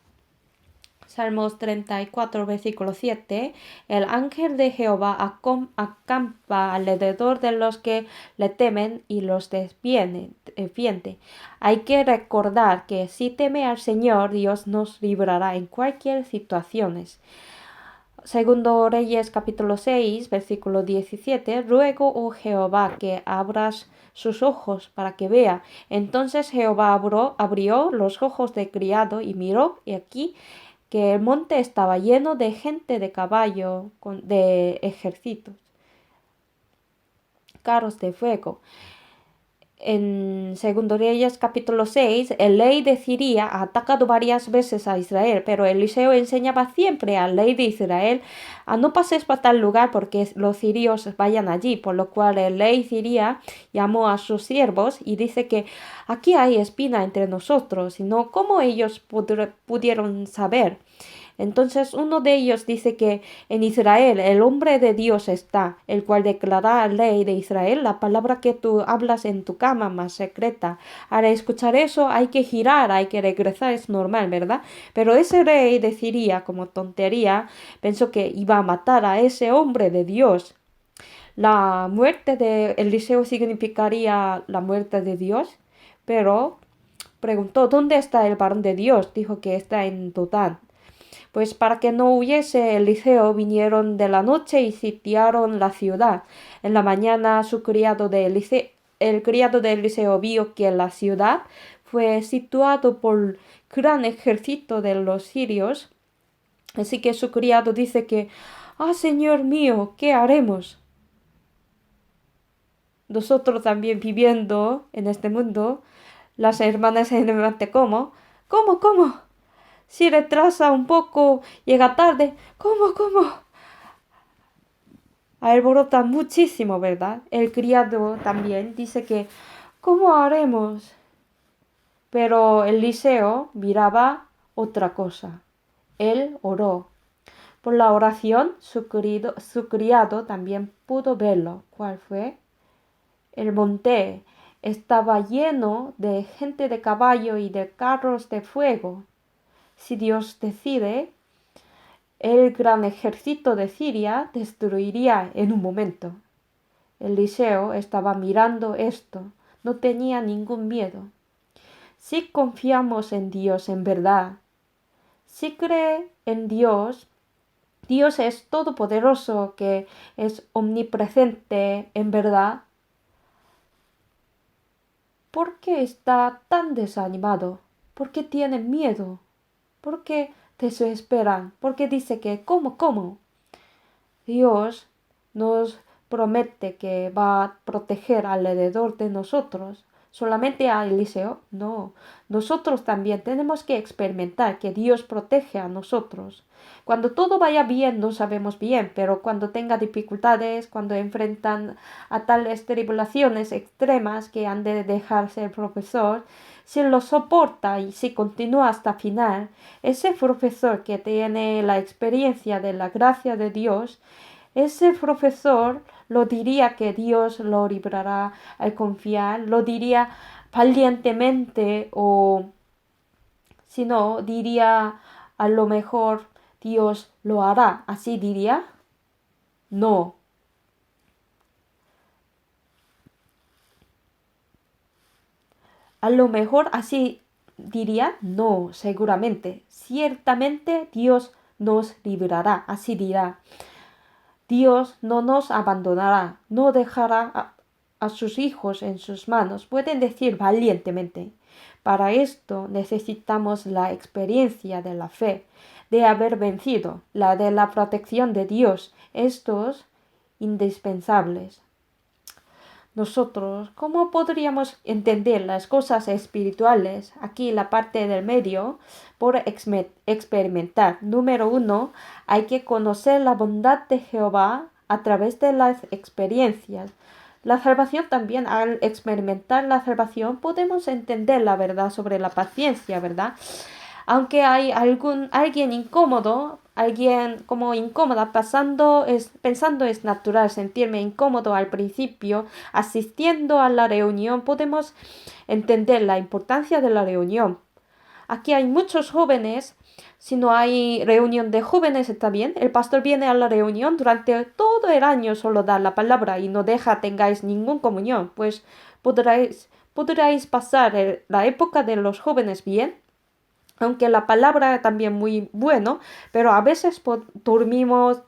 Salmos 34, versículo 7. El ángel de Jehová acampa alrededor de los que le temen y los defiende. Hay que recordar que si teme al Señor, Dios nos librará en cualquier situación. Segundo Reyes capítulo 6, versículo 17. Ruego, oh Jehová, que abras sus ojos para que vea. Entonces Jehová abrió los ojos del criado y miró, y aquí que el monte estaba lleno de gente de caballo, de ejércitos, carros de fuego. En Segundo Reyes capítulo 6, el rey de Siria ha atacado varias veces a Israel, pero Eliseo enseñaba siempre al rey de Israel a no pases por tal lugar porque los sirios vayan allí, por lo cual el rey Siria llamó a sus siervos y dice que aquí hay espina entre nosotros, sino cómo ellos pudieron saber. Entonces uno de ellos dice que en Israel el hombre de Dios está, el cual declara al rey de Israel la palabra que tú hablas en tu cama más secreta. Al escuchar eso hay que girar, hay que regresar, es normal, ¿verdad? Pero ese rey de Siria, como tontería, pensó que iba a matar a ese hombre de Dios. La muerte de Eliseo significaría la muerte de Dios, pero preguntó, ¿dónde está el varón de Dios? Dijo que está en Dotán. Pues para que no huyese Eliseo vinieron de la noche y sitiaron la ciudad. En la mañana el criado de Eliseo vio que la ciudad fue situado por gran ejército de los sirios. Así que su criado dice que, Señor mío, ¿qué haremos? Nosotros también viviendo en este mundo, las hermanas se levantan ¿cómo? ¿Cómo? Si retrasa un poco, llega tarde. ¿Cómo? Alborota muchísimo, ¿verdad? El criado también dice que, ¿cómo haremos? Pero Eliseo miraba otra cosa. Él oró. Por la oración, su criado también pudo verlo. ¿Cuál fue? El monte estaba lleno de gente de caballo y de carros de fuego. Si Dios decide, el gran ejército de Siria destruiría en un momento. Eliseo estaba mirando esto, no tenía ningún miedo. Si confiamos en Dios en verdad, si cree en Dios, Dios es todopoderoso, que es omnipresente en verdad, ¿por qué está tan desanimado? ¿Por qué tiene miedo? ¿Por qué desesperan? ¿Por qué dice que cómo? Dios nos promete que va a proteger alrededor de nosotros. ¿Solamente a Eliseo? No. Nosotros también tenemos que experimentar que Dios protege a nosotros. Cuando todo vaya bien no sabemos bien, pero cuando tenga dificultades, cuando enfrentan a tales tribulaciones extremas que han de dejarse el profesor, si lo soporta y si continúa hasta final, ese profesor que tiene la experiencia de la gracia de Dios, ese profesor lo diría que Dios lo librará al confiar, lo diría valientemente o si no, diría a lo mejor Dios lo hará. ¿Así diría? No. A lo mejor así diría, no, seguramente. Ciertamente Dios nos librará. Así dirá. Dios no nos abandonará, no dejará a sus hijos en sus manos. Pueden decir valientemente. Para esto necesitamos la experiencia de la fe, de haber vencido, la de la protección de Dios, estos indispensables. nosotros, ¿cómo podríamos entender las cosas espirituales? Aquí la parte del medio, por experimentar. Número 1, hay que conocer la bondad de Jehová a través de las experiencias. La salvación también, al experimentar la salvación, podemos entender la verdad sobre la paciencia, ¿verdad? Aunque hay alguien incómodo, alguien como incómoda pensando es natural sentirme incómodo al principio, asistiendo a la reunión podemos entender la importancia de la reunión. Aquí hay muchos jóvenes, si no hay reunión de jóvenes está bien, el pastor viene a la reunión durante todo el año solo da la palabra y no deja tengáis ninguna comunión, pues podréis pasar la época de los jóvenes bien, aunque la palabra también muy bueno, pero a veces dormimos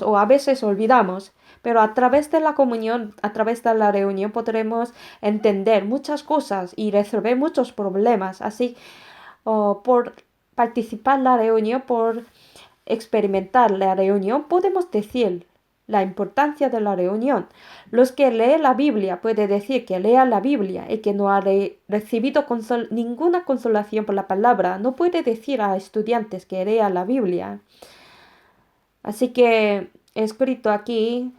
o a veces olvidamos. Pero a través de la comunión, a través de la reunión podremos entender muchas cosas y resolver muchos problemas. Así, por participar en la reunión, por experimentar la reunión, podemos decir la importancia de la reunión. Los que leen la Biblia puede decir que lea la Biblia y que no ha recibido ninguna consolación por la palabra. No puede decir a estudiantes que lea la Biblia. Así que he escrito aquí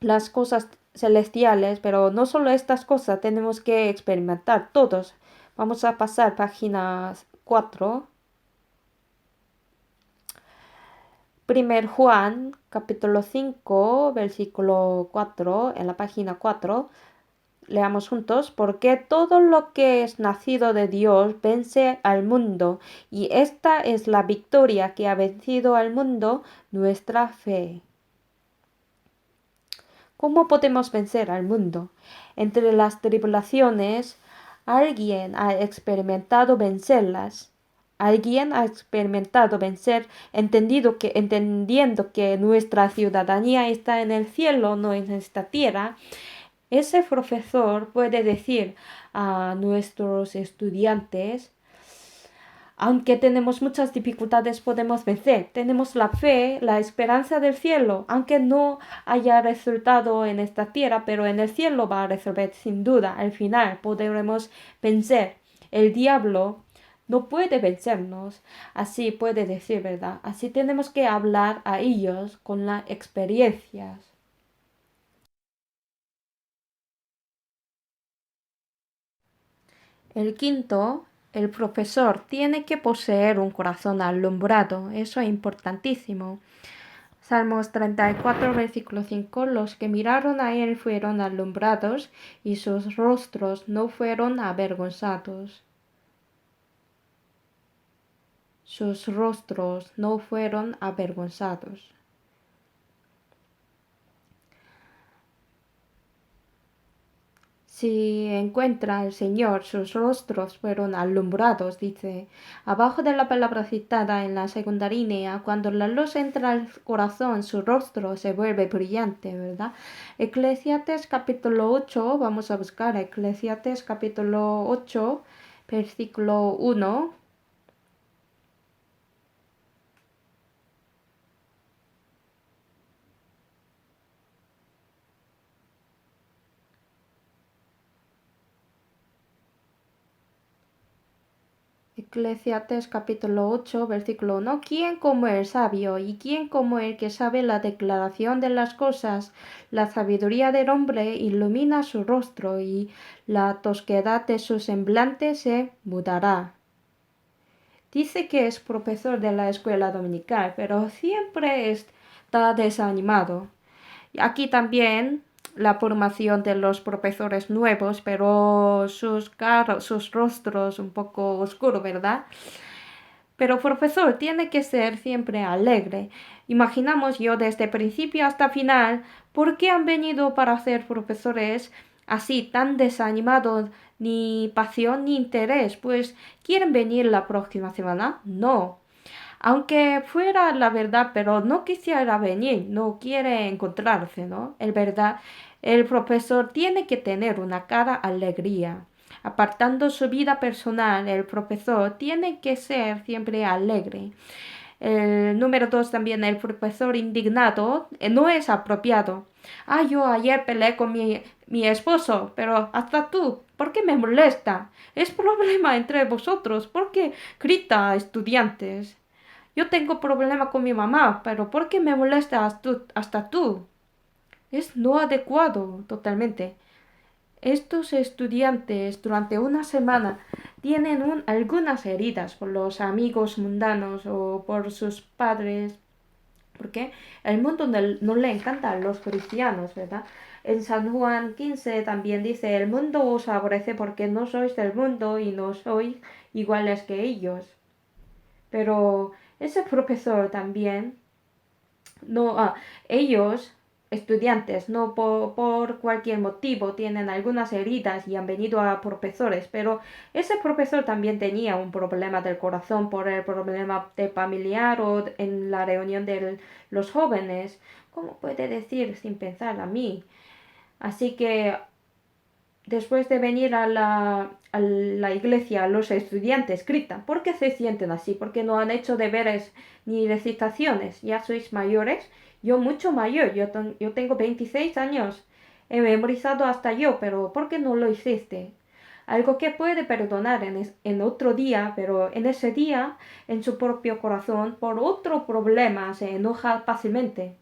las cosas celestiales, pero no solo estas cosas, tenemos que experimentar todos. Vamos a pasar página 4. Primer Juan, capítulo 5, versículo 4, en la página 4. Leamos juntos, porque todo lo que es nacido de Dios vence al mundo, y esta es la victoria que ha vencido al mundo, nuestra fe. ¿Cómo podemos vencer al mundo? Entre las tribulaciones, alguien ha experimentado vencerlas. Alguien ha experimentado vencer, entendiendo que nuestra ciudadanía está en el cielo, no en esta tierra. Ese profesor puede decir a nuestros estudiantes, aunque tenemos muchas dificultades, podemos vencer. Tenemos la fe, la esperanza del cielo, aunque no haya resultado en esta tierra, pero en el cielo va a resolver sin duda. Al final podremos vencer. El diablo no puede vencernos. Así puede decir, ¿verdad? Así tenemos que hablar a ellos con las experiencias. El quinto, el profesor tiene que poseer un corazón alumbrado. Eso es importantísimo. Salmos 34, versículo 5. Los que miraron a él fueron alumbrados y sus rostros no fueron avergonzados. Sus rostros no fueron avergonzados. Si encuentra el Señor, sus rostros fueron alumbrados, dice. Abajo de la palabra citada en la segunda línea, cuando la luz entra al corazón, su rostro se vuelve brillante, ¿verdad? Eclesiastés capítulo 8, vamos a buscar Eclesiastés capítulo 8, versículo 1. Eclesiastés capítulo 8, versículo 1. ¿Quién como el sabio y quién como el que sabe la declaración de las cosas? La sabiduría del hombre ilumina su rostro y la tosquedad de su semblante se mudará. Dice que es profesor de la escuela dominical, pero siempre está desanimado. Aquí también la formación de los profesores nuevos, pero sus rostros un poco oscuros, ¿verdad? Pero profesor tiene que ser siempre alegre. Imaginamos yo desde principio hasta final, ¿por qué han venido para ser profesores así tan desanimados, ni pasión ni interés? Pues, ¿quieren venir la próxima semana? No. Aunque fuera la verdad, pero no quisiera venir, no quiere encontrarse, ¿no? El profesor tiene que tener una cara alegría. Apartando su vida personal, el profesor tiene que ser siempre alegre. El número 2 también, el profesor indignado, no es apropiado. Yo ayer peleé con mi esposo, pero hasta tú, ¿por qué me molesta? Es problema entre vosotros, ¿por qué grita a estudiantes? Yo tengo problema con mi mamá, pero ¿por qué me molesta hasta tú? Es no adecuado totalmente. Estos estudiantes durante una semana tienen algunas heridas por los amigos mundanos o por sus padres, porque el mundo no le encanta a los cristianos, ¿verdad? En San Juan 15 también dice, el mundo os aborrece porque no sois del mundo y no sois iguales que ellos. Pero ese profesor también, no, ellos, estudiantes, no por cualquier motivo tienen algunas heridas y han venido a profesores, pero ese profesor también tenía un problema del corazón por el problema de familiar o en la reunión de los jóvenes. ¿Cómo puede decir sin pensar a mí? Así que después de venir a la iglesia, los estudiantes gritan. ¿Por qué se sienten así? Porque no han hecho deberes ni recitaciones. Ya sois mayores. Yo mucho mayor. Yo tengo 26 años. He memorizado hasta yo, pero ¿por qué no lo hiciste? Algo que puede perdonar en otro día, pero en ese día, en su propio corazón, por otro problema, se enoja fácilmente.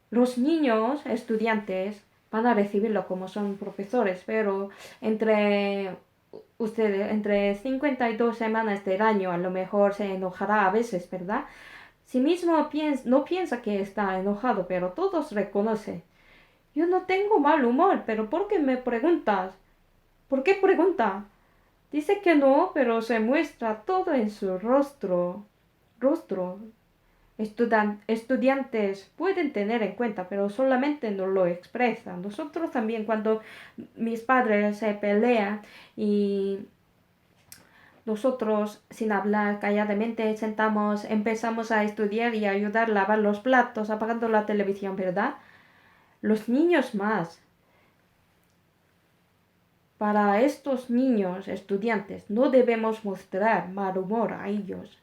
Los niños, estudiantes, van a recibirlo como son profesores, pero entre entre 52 semanas del año, a lo mejor se enojará a veces, ¿verdad? Sí mismo no piensa que está enojado, pero todos reconocen. Yo no tengo mal humor, pero ¿por qué me preguntas? ¿Por qué pregunta? Dice que no, pero se muestra todo en su rostro. Rostro. Estudiantes pueden tener en cuenta, pero solamente no lo expresan. Nosotros también, cuando mis padres se pelean y nosotros, sin hablar, calladamente empezamos a estudiar y a ayudar a lavar los platos, apagando la televisión, ¿verdad? Los niños más. Para estos niños, estudiantes, no debemos mostrar mal humor a ellos.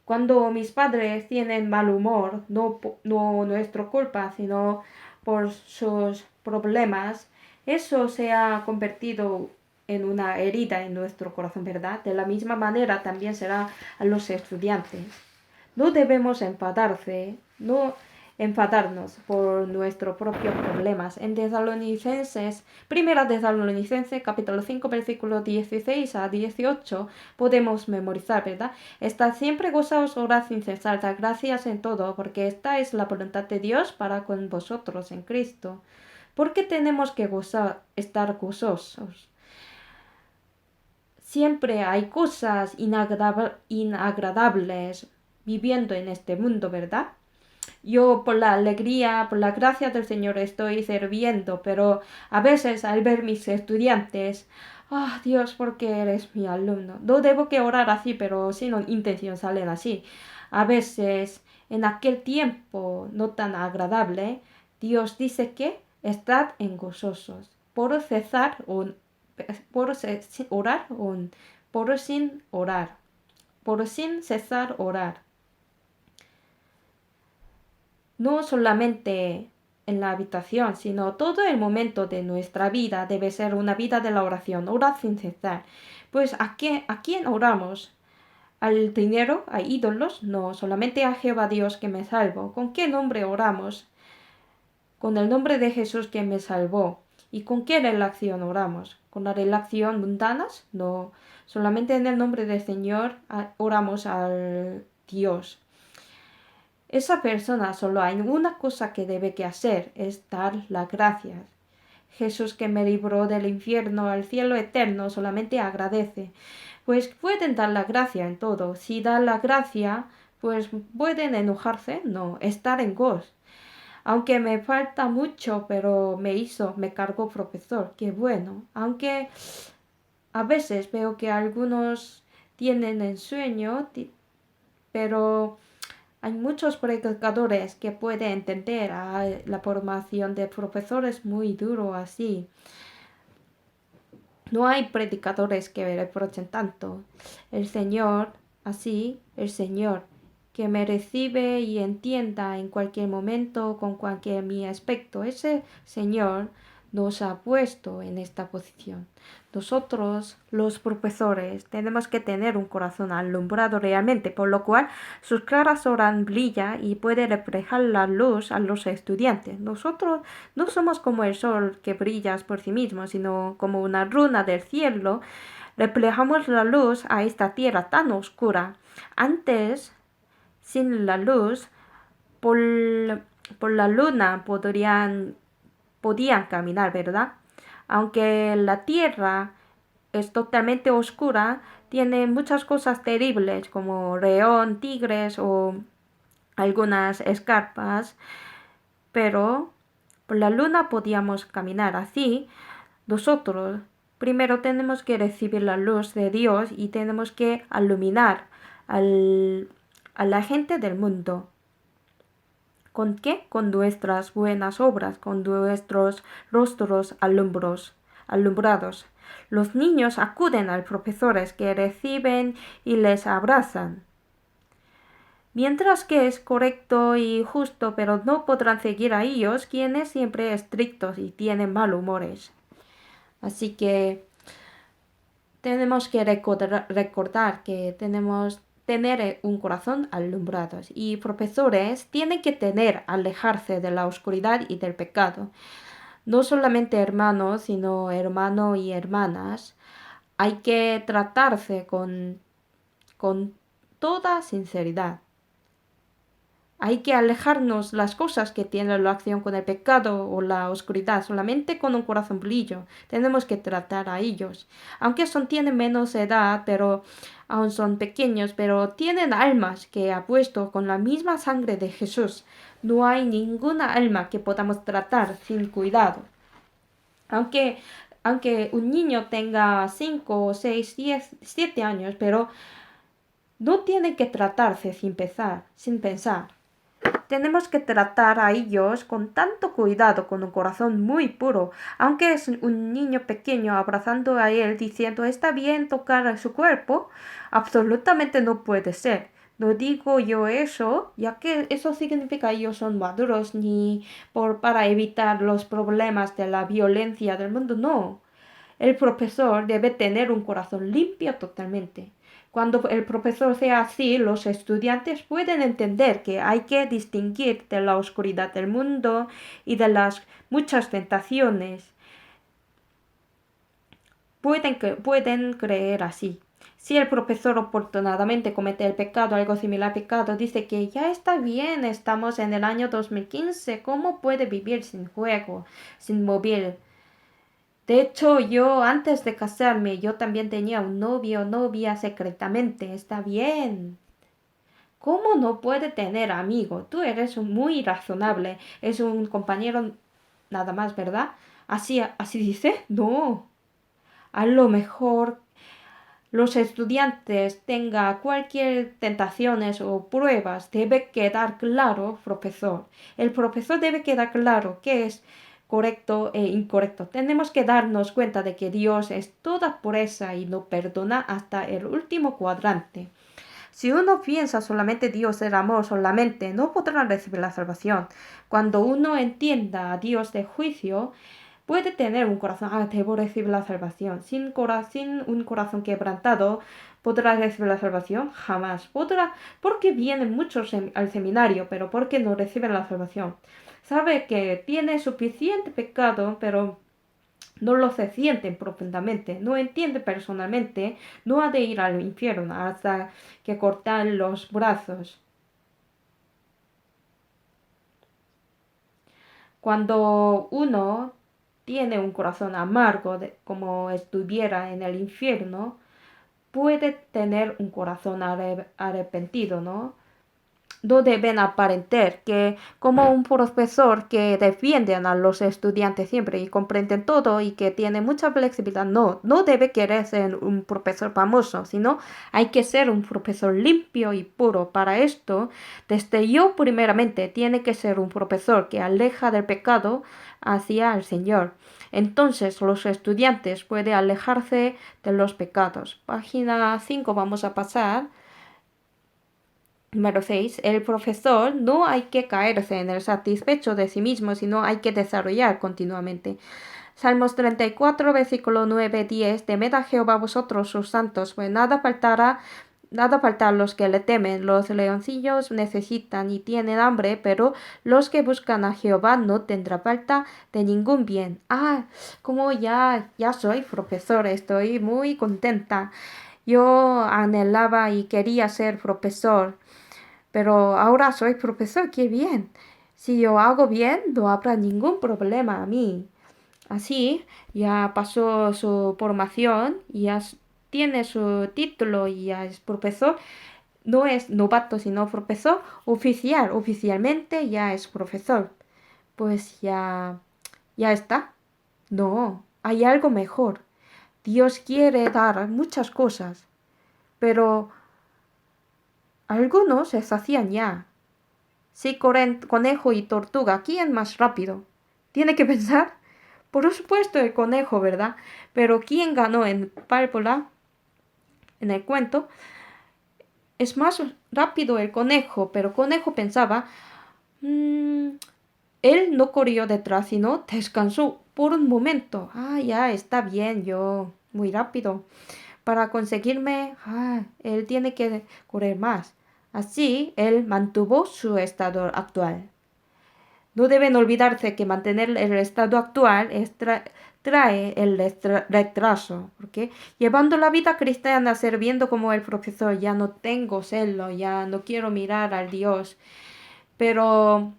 Cuando mis padres tienen mal humor, no nuestra culpa, sino por sus problemas, eso se ha convertido en una herida en nuestro corazón, ¿verdad? De la misma manera también será a los estudiantes. No debemos enfadarnos por nuestros propios problemas. En Primera Tesalonicenses, capítulo 5, versículo 16 a 18, podemos memorizar, ¿verdad? Estad siempre gozaos, orad sin cesar, dad gracias en todo, porque esta es la voluntad de Dios para con vosotros en Cristo. ¿Por qué tenemos que estar gozosos? Siempre hay cosas inagradables viviendo en este mundo, ¿verdad? Yo por la alegría, por la gracia del Señor estoy sirviendo, pero a veces al ver mis estudiantes, Dios, ¿por qué eres mi alumno? No debo que orar así, pero sin intención salen así. A veces, en aquel tiempo no tan agradable, Dios dice que estad en gozosos, por cesar orar, por sin orar, por sin cesar orar. No solamente en la habitación, sino todo el momento de nuestra vida debe ser una vida de la oración, orar sin cesar. Pues ¿a quién oramos? ¿Al dinero? ¿A ídolos? No, solamente a Jehová Dios que me salvo. ¿Con qué nombre oramos? Con el nombre de Jesús que me salvó. ¿Y con qué relación oramos? ¿Con la relación mundanas? No, solamente en el nombre del Señor oramos al Dios. Esa persona solo hay una cosa que debe que hacer, es dar las gracias. Jesús que me libró del infierno al cielo eterno solamente agradece. Pues pueden dar la gracia en todo. Si dan la gracia, pues pueden enojarse, no, estar en gozo. Aunque me falta mucho, pero me cargó profesor, qué bueno. Aunque a veces veo que algunos tienen ensueño, pero hay muchos predicadores que pueden entender la formación de profesores muy duro así. No hay predicadores que reprochen tanto. El Señor Así, el Señor, que me recibe y entienda en cualquier momento, con cualquier mi aspecto, ese Señor nos ha puesto en esta posición. Nosotros, los profesores, tenemos que tener un corazón alumbrado realmente, por lo cual sus caras oran brilla y puede reflejar la luz a los estudiantes. Nosotros no somos como el sol que brilla por sí mismo, sino como una luna del cielo. Reflejamos la luz a esta tierra tan oscura. Antes, sin la luz, por, por la luna podían caminar, ¿verdad? Aunque la tierra es totalmente oscura, tiene muchas cosas terribles como león, tigres o algunas escarpas, pero por la luna podíamos caminar así. Nosotros primero tenemos que recibir la luz de Dios y tenemos que iluminar a la gente del mundo. ¿Con qué? Con nuestras buenas obras, con nuestros rostros alumbrados. Los niños acuden a los profesores que reciben y les abrazan. Mientras que es correcto y justo, pero no podrán seguir a ellos, quienes siempre estrictos y tienen mal humores. Así que tenemos que recordar que tenemos tener un corazón alumbrado y profesores tienen que alejarse de la oscuridad y del pecado. No solamente hermanos, sino hermanos y hermanas. Hay que tratarse con toda sinceridad. Hay que alejarnos las cosas que tienen relación con el pecado o la oscuridad, solamente con un corazón brillo. Tenemos que tratar a ellos. Aunque tienen menos edad, pero aún son pequeños, pero tienen almas que ha puesto con la misma sangre de Jesús. No hay ninguna alma que podamos tratar sin cuidado. Aunque un niño tenga 5, 6, 10, 7 años, pero no tiene que tratarse sin pensar. Tenemos que tratar a ellos con tanto cuidado, con un corazón muy puro, aunque es un niño pequeño abrazando a él diciendo está bien tocar su cuerpo, absolutamente no puede ser. No digo yo eso, ya que eso significa que ellos son maduros ni para evitar los problemas de la violencia del mundo, no. El profesor debe tener un corazón limpio totalmente. Cuando el profesor sea así, los estudiantes pueden entender que hay que distinguir de la oscuridad del mundo y de las muchas tentaciones. Pueden creer así. Si el profesor oportunadamente comete el pecado, algo similar al pecado, dice que ya está bien, estamos en el año 2015, ¿cómo puede vivir sin juego, sin móvil? De hecho, yo antes de casarme, yo también tenía un novio o novia secretamente. Está bien. ¿Cómo no puede tener amigo? Tú eres muy razonable. Es un compañero nada más, ¿verdad? Así dice. No. A lo mejor los estudiantes tengan cualquier tentaciones o pruebas, debe quedar claro, profesor. El profesor debe quedar claro qué es correcto e incorrecto. Tenemos que darnos cuenta de que Dios es toda pureza y no perdona hasta el último cuadrante. Si uno piensa solamente Dios es amor solamente, no podrá recibir la salvación. Cuando uno entienda a Dios de juicio, puede tener un corazón, debo recibir la salvación. Sin un corazón quebrantado, ¿podrá recibir la salvación? Jamás. Podrá, porque vienen muchos al seminario, pero porque no reciben la salvación. Sabe que tiene suficiente pecado, pero no lo se sienten profundamente, no entiende personalmente, no ha de ir al infierno hasta que cortar los brazos. Cuando uno tiene un corazón amargo, como estuviera en el infierno, puede tener un corazón arrepentido, ¿no? No deben aparentar que como un profesor que defiende a los estudiantes siempre y comprenden todo y que tiene mucha flexibilidad. No debe querer ser un profesor famoso, sino hay que ser un profesor limpio y puro. Para esto, desde yo primeramente, tiene que ser un profesor que aleja del pecado hacia el Señor. Entonces los estudiantes pueden alejarse de los pecados. Página 5 vamos a pasar. Número 6. El profesor no hay que caerse en el satisfecho de sí mismo, sino hay que desarrollar continuamente. Salmos 34, versículo 9-10. Temed a Jehová vosotros sus santos, pues nada faltará a los que le temen. Los leoncillos necesitan y tienen hambre, pero los que buscan a Jehová no tendrá falta de ningún bien. Como ya soy profesor, estoy muy contenta. Yo anhelaba y quería ser profesor, pero ahora soy profesor, qué bien. Si yo hago bien, no habrá ningún problema a mí. Así, ya pasó su formación, ya tiene su título y ya es profesor. No es novato, sino profesor oficial. Oficialmente ya es profesor. Pues ya está. No, hay algo mejor. Dios quiere dar muchas cosas, pero algunos se hacían ya. Si conejo y tortuga, ¿quién más rápido? Tiene que pensar. Por supuesto el conejo, ¿verdad? Pero ¿quién ganó en Pálpula, en el cuento? Es más rápido el conejo, pero conejo pensaba, él no corrió detrás, sino descansó por un momento. Ya está bien, yo muy rápido. Para conseguirme, él tiene que correr más. Así, él mantuvo su estado actual. No deben olvidarse que mantener el estado actual trae el retraso, porque llevando la vida cristiana, sirviendo como el profesor, ya no tengo celo, ya no quiero mirar al Dios, pero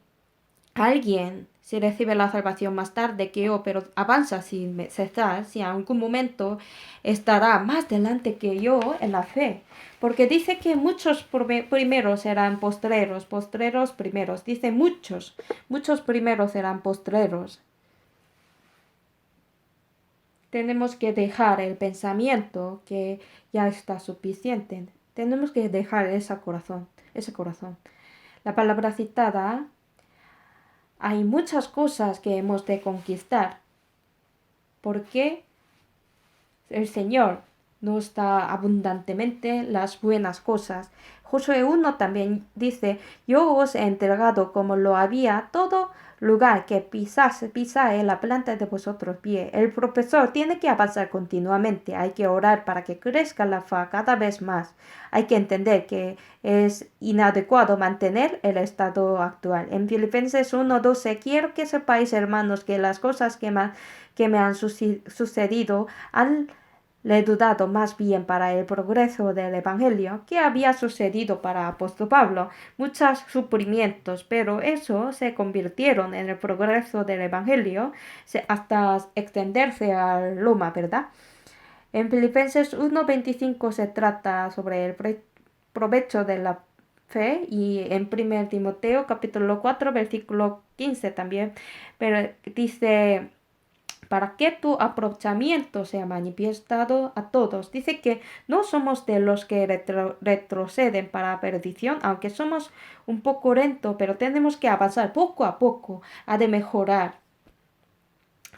alguien si recibe la salvación más tarde que yo, pero avanza sin cesar, si en algún momento estará más delante que yo en la fe. Porque dice que muchos primeros serán postreros, postreros primeros. Dice muchos primeros serán postreros. Tenemos que dejar el pensamiento que ya está suficiente. Tenemos que dejar ese corazón. La palabra citada, hay muchas cosas que hemos de conquistar, porque el Señor nos da abundantemente las buenas cosas. Josué 1 también dice, yo os he entregado como lo había todo lugar que pisae la planta de vosotros pie. El profesor tiene que avanzar continuamente, hay que orar para que crezca la fe cada vez más. Hay que entender que es inadecuado mantener el estado actual. En Filipenses 1:12, quiero que sepáis, hermanos, que las cosas que me han sucedido han le he dudado más bien para el progreso del Evangelio que había sucedido para apóstol Pablo, muchos sufrimientos, pero eso se convirtieron en el progreso del Evangelio hasta extenderse a Roma, ¿verdad? En Filipenses 1:25 se trata sobre el provecho de la fe y en 1 Timoteo capítulo 4 versículo 15 también, pero dice para que tu aprovechamiento sea manifestado a todos. Dice que no somos de los que retroceden para perdición, aunque somos un poco lento, pero tenemos que avanzar poco a poco, ha de mejorar.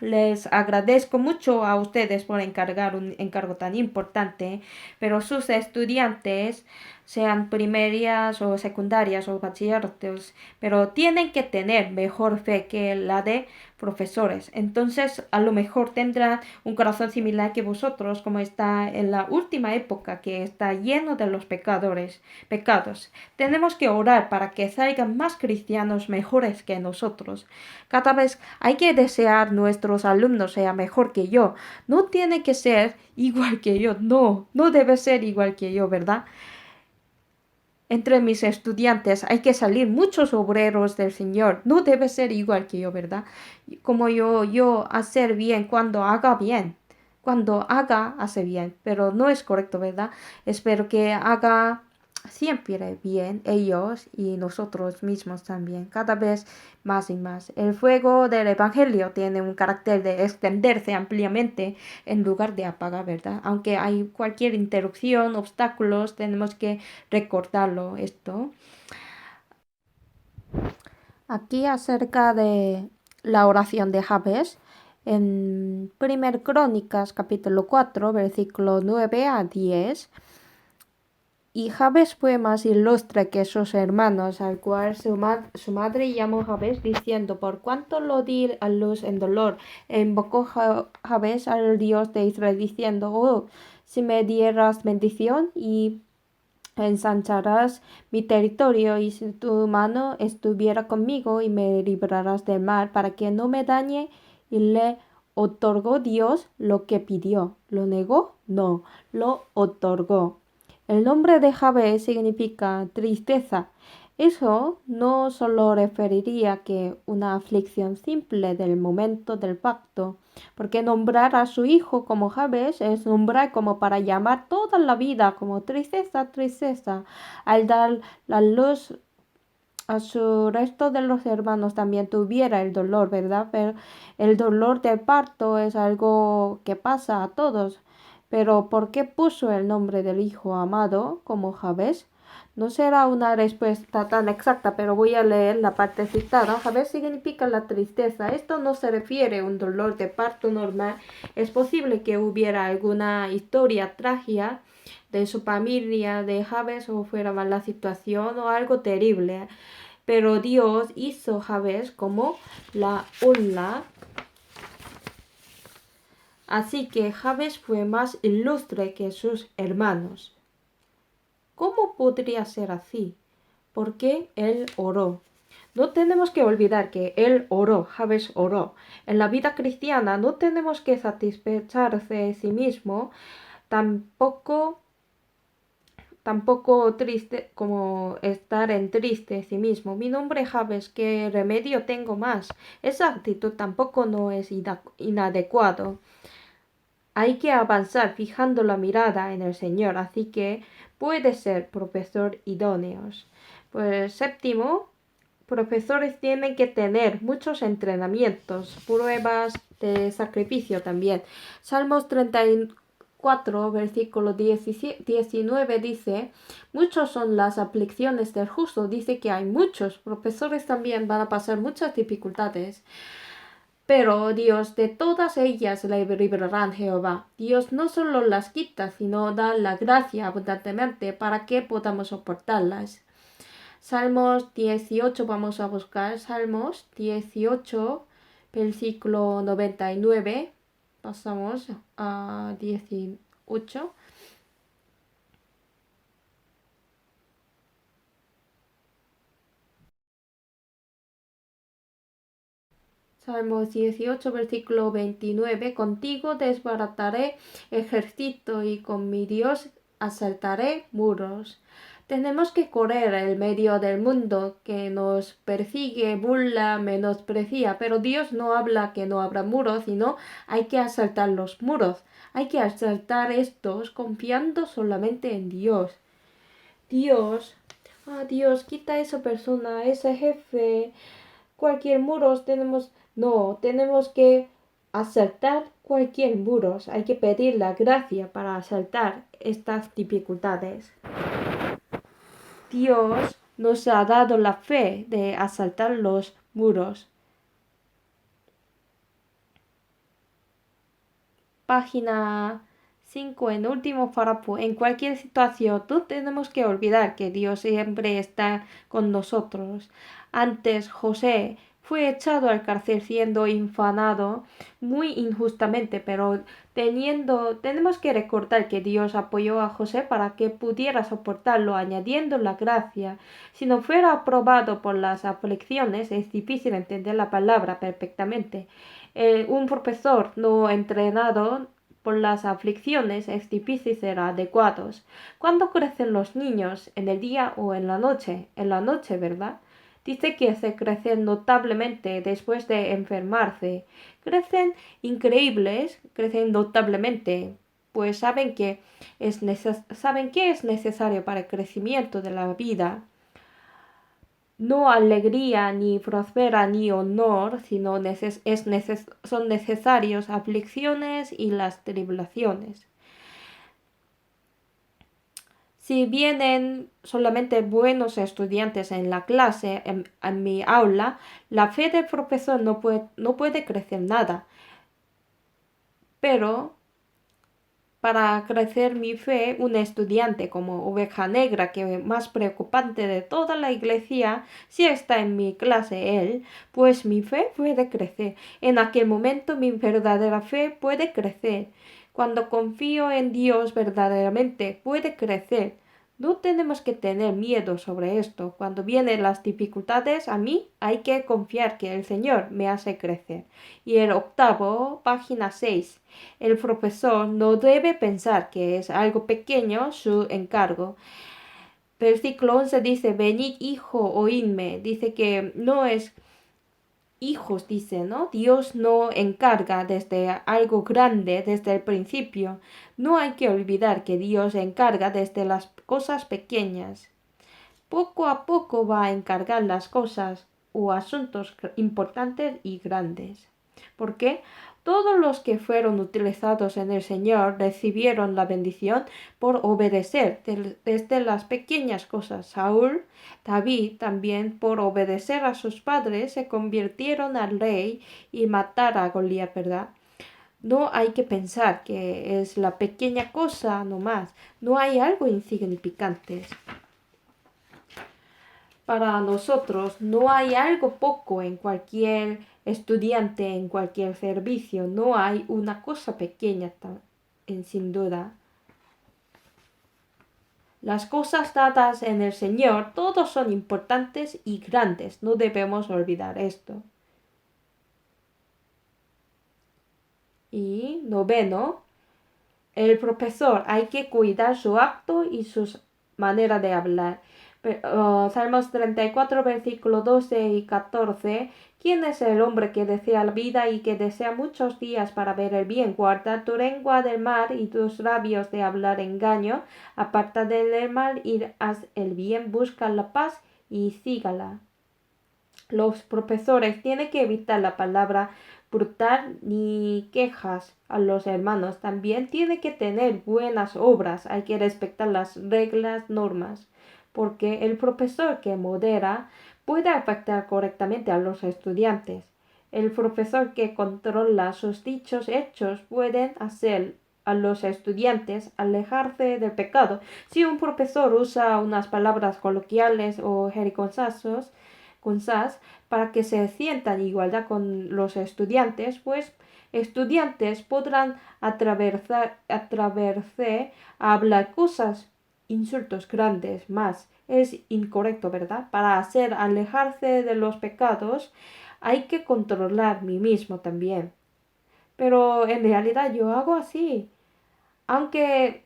Les agradezco mucho a ustedes por encargar un encargo tan importante, pero sus estudiantes, sean primarias o secundarias o bachilleratos, pero tienen que tener mejor fe que la de profesores. Entonces, a lo mejor tendrán un corazón similar que vosotros, como está en la última época que está lleno de los pecados. Tenemos que orar para que salgan más cristianos mejores que nosotros. Cada vez hay que desear nuestros alumnos sean mejor que yo. No tiene que ser igual que yo. No debe ser igual que yo, ¿verdad? Entre mis estudiantes hay que salir muchos obreros del Señor. No debe ser igual que yo, ¿verdad? Como yo hacer bien cuando haga bien. Cuando hace bien. Pero no es correcto, ¿verdad? Espero que haga siempre bien ellos y nosotros mismos también, cada vez más y más. El fuego del Evangelio tiene un carácter de extenderse ampliamente en lugar de apagar, ¿verdad? Aunque hay cualquier interrupción, obstáculos, tenemos que recordarlo esto. Aquí acerca de la oración de Jabes, en 1 Crónicas capítulo 4, versículo 9-10, Y Jabes fue más ilustre que sus hermanos, al cual su madre llamó Jabes, diciendo, por cuanto lo di a luz en dolor, e invocó Jabes al Dios de Israel, diciendo, oh, si me dieras bendición y ensancharás mi territorio, y si tu mano estuviera conmigo y me librarás del mal, para que no me dañe, y le otorgó Dios lo que pidió. ¿Lo negó? No, lo otorgó. El nombre de Jabes significa tristeza. Eso no solo referiría que una aflicción simple del momento del pacto, porque nombrar a su hijo como Jabes es nombrar como para llamar toda la vida como tristeza, tristeza. Al dar la luz a su resto de los hermanos también tuviera el dolor, ¿verdad? Pero el dolor del parto es algo que pasa a todos. Pero ¿por qué puso el nombre del hijo amado como Jabes? No será una respuesta tan exacta, pero voy a leer la parte citada. Jabes significa la tristeza. Esto no se refiere a un dolor de parto normal. Es posible que hubiera alguna historia trágica de su familia de Jabes o fuera mala situación o algo terrible. Pero Dios hizo Jabes como la ola. Así que Jabes fue más ilustre que sus hermanos. ¿Cómo podría ser así? Porque él oró. No tenemos que olvidar que él oró, Jabes oró. En la vida cristiana no tenemos que satisfacerse de sí mismo, tampoco triste como estar en triste sí mismo. Mi nombre es Jabes, ¿qué remedio tengo más? Esa actitud tampoco no es inadecuado. Hay que avanzar fijando la mirada en el Señor, así que puede ser profesor idóneos. Pues séptimo, profesores tienen que tener muchos entrenamientos, pruebas de sacrificio también. Salmos 34, versículo 19 dice, muchos son las aflicciones del justo. Dice que hay muchos profesores también van a pasar muchas dificultades. Pero Dios de todas ellas le librarán Jehová. Dios no solo las quita, sino da la gracia abundantemente para que podamos soportarlas. Salmos 18, vamos a buscar Salmos 18, versículo 99. Pasamos a 18. Salmos 18, versículo 29. Contigo desbarataré ejército y con mi Dios asaltaré muros. Tenemos que correr en medio del mundo que nos persigue, burla, menosprecia, pero Dios no habla que no habrá muros, sino hay que asaltar los muros. Hay que asaltar estos confiando solamente en Dios. Dios, Dios, quita a esa persona, ese jefe, cualquier muros tenemos que asaltar cualquier muros, hay que pedir la gracia para asaltar estas dificultades. Dios nos ha dado la fe de asaltar los muros. Página 5, en último párrafo. En cualquier situación, no tenemos que olvidar que Dios siempre está con nosotros. Antes, José fue echado al cárcel siendo infanado muy injustamente, pero tenemos que recordar que Dios apoyó a José para que pudiera soportarlo, añadiendo la gracia. Si no fuera aprobado por las aflicciones, es difícil entender la palabra perfectamente. Un profesor no entrenado por las aflicciones es difícil ser adecuados. ¿Cuándo crecen los niños? ¿En el día o en la noche? En la noche, ¿verdad? Dice que se crecen notablemente después de enfermarse. Crecen increíbles, crecen notablemente, pues saben que saben que es necesario para el crecimiento de la vida. No alegría, ni prospera, ni honor, sino son necesarios aflicciones y las tribulaciones. Si vienen solamente buenos estudiantes en la clase, en mi aula, la fe del profesor no puede crecer nada. Pero para crecer mi fe un estudiante como oveja negra que más preocupante de toda la iglesia si está en mi clase él, pues mi fe puede crecer. En aquel momento mi verdadera fe puede crecer. Cuando confío en Dios verdaderamente puede crecer. No tenemos que tener miedo sobre esto. Cuando vienen las dificultades, a mí hay que confiar que el Señor me hace crecer. Y el octavo, página 6. El profesor no debe pensar que es algo pequeño su encargo. Versículo 11 dice, venid hijo, oídme. Dice que no es hijos, dice, ¿no? Dios no encarga desde algo grande desde el principio. No hay que olvidar que Dios encarga desde las cosas pequeñas. Poco a poco va a encargar las cosas o asuntos importantes y grandes. ¿Por qué? Todos los que fueron utilizados en el Señor recibieron la bendición por obedecer desde las pequeñas cosas. Saúl, David también por obedecer a sus padres se convirtieron al rey y matar a Goliat, ¿verdad? No hay que pensar que es la pequeña cosa nomás. No hay algo insignificante. Para nosotros no hay algo poco en cualquier estudiante, en cualquier servicio. No hay una cosa pequeña sin duda. Las cosas dadas en el Señor, todos son importantes y grandes. No debemos olvidar esto. Y noveno, el profesor hay que cuidar su acto y su manera de hablar. Salmos 34, versículos 12 y 14. ¿Quién es el hombre que desea la vida y que desea muchos días para ver el bien? Guarda tu lengua del mal y tus labios de hablar engaño. Aparta del mal y haz el bien. Busca la paz y sígala. Los profesores tienen que evitar la palabra brutal ni quejas a los hermanos. También tiene que tener buenas obras. Hay que respetar las reglas, normas, porque el profesor que modera puede afectar correctamente a los estudiantes. El profesor que controla sus dichos hechos puede hacer a los estudiantes alejarse del pecado. Si un profesor usa unas palabras coloquiales o jerigonzas para que se sientan en igualdad con los estudiantes, pues estudiantes podrán atreverse a hablar cosas, insultos grandes más. Es incorrecto, ¿verdad? Para hacer alejarse de los pecados hay que controlar mí mismo también. Pero en realidad yo hago así. Aunque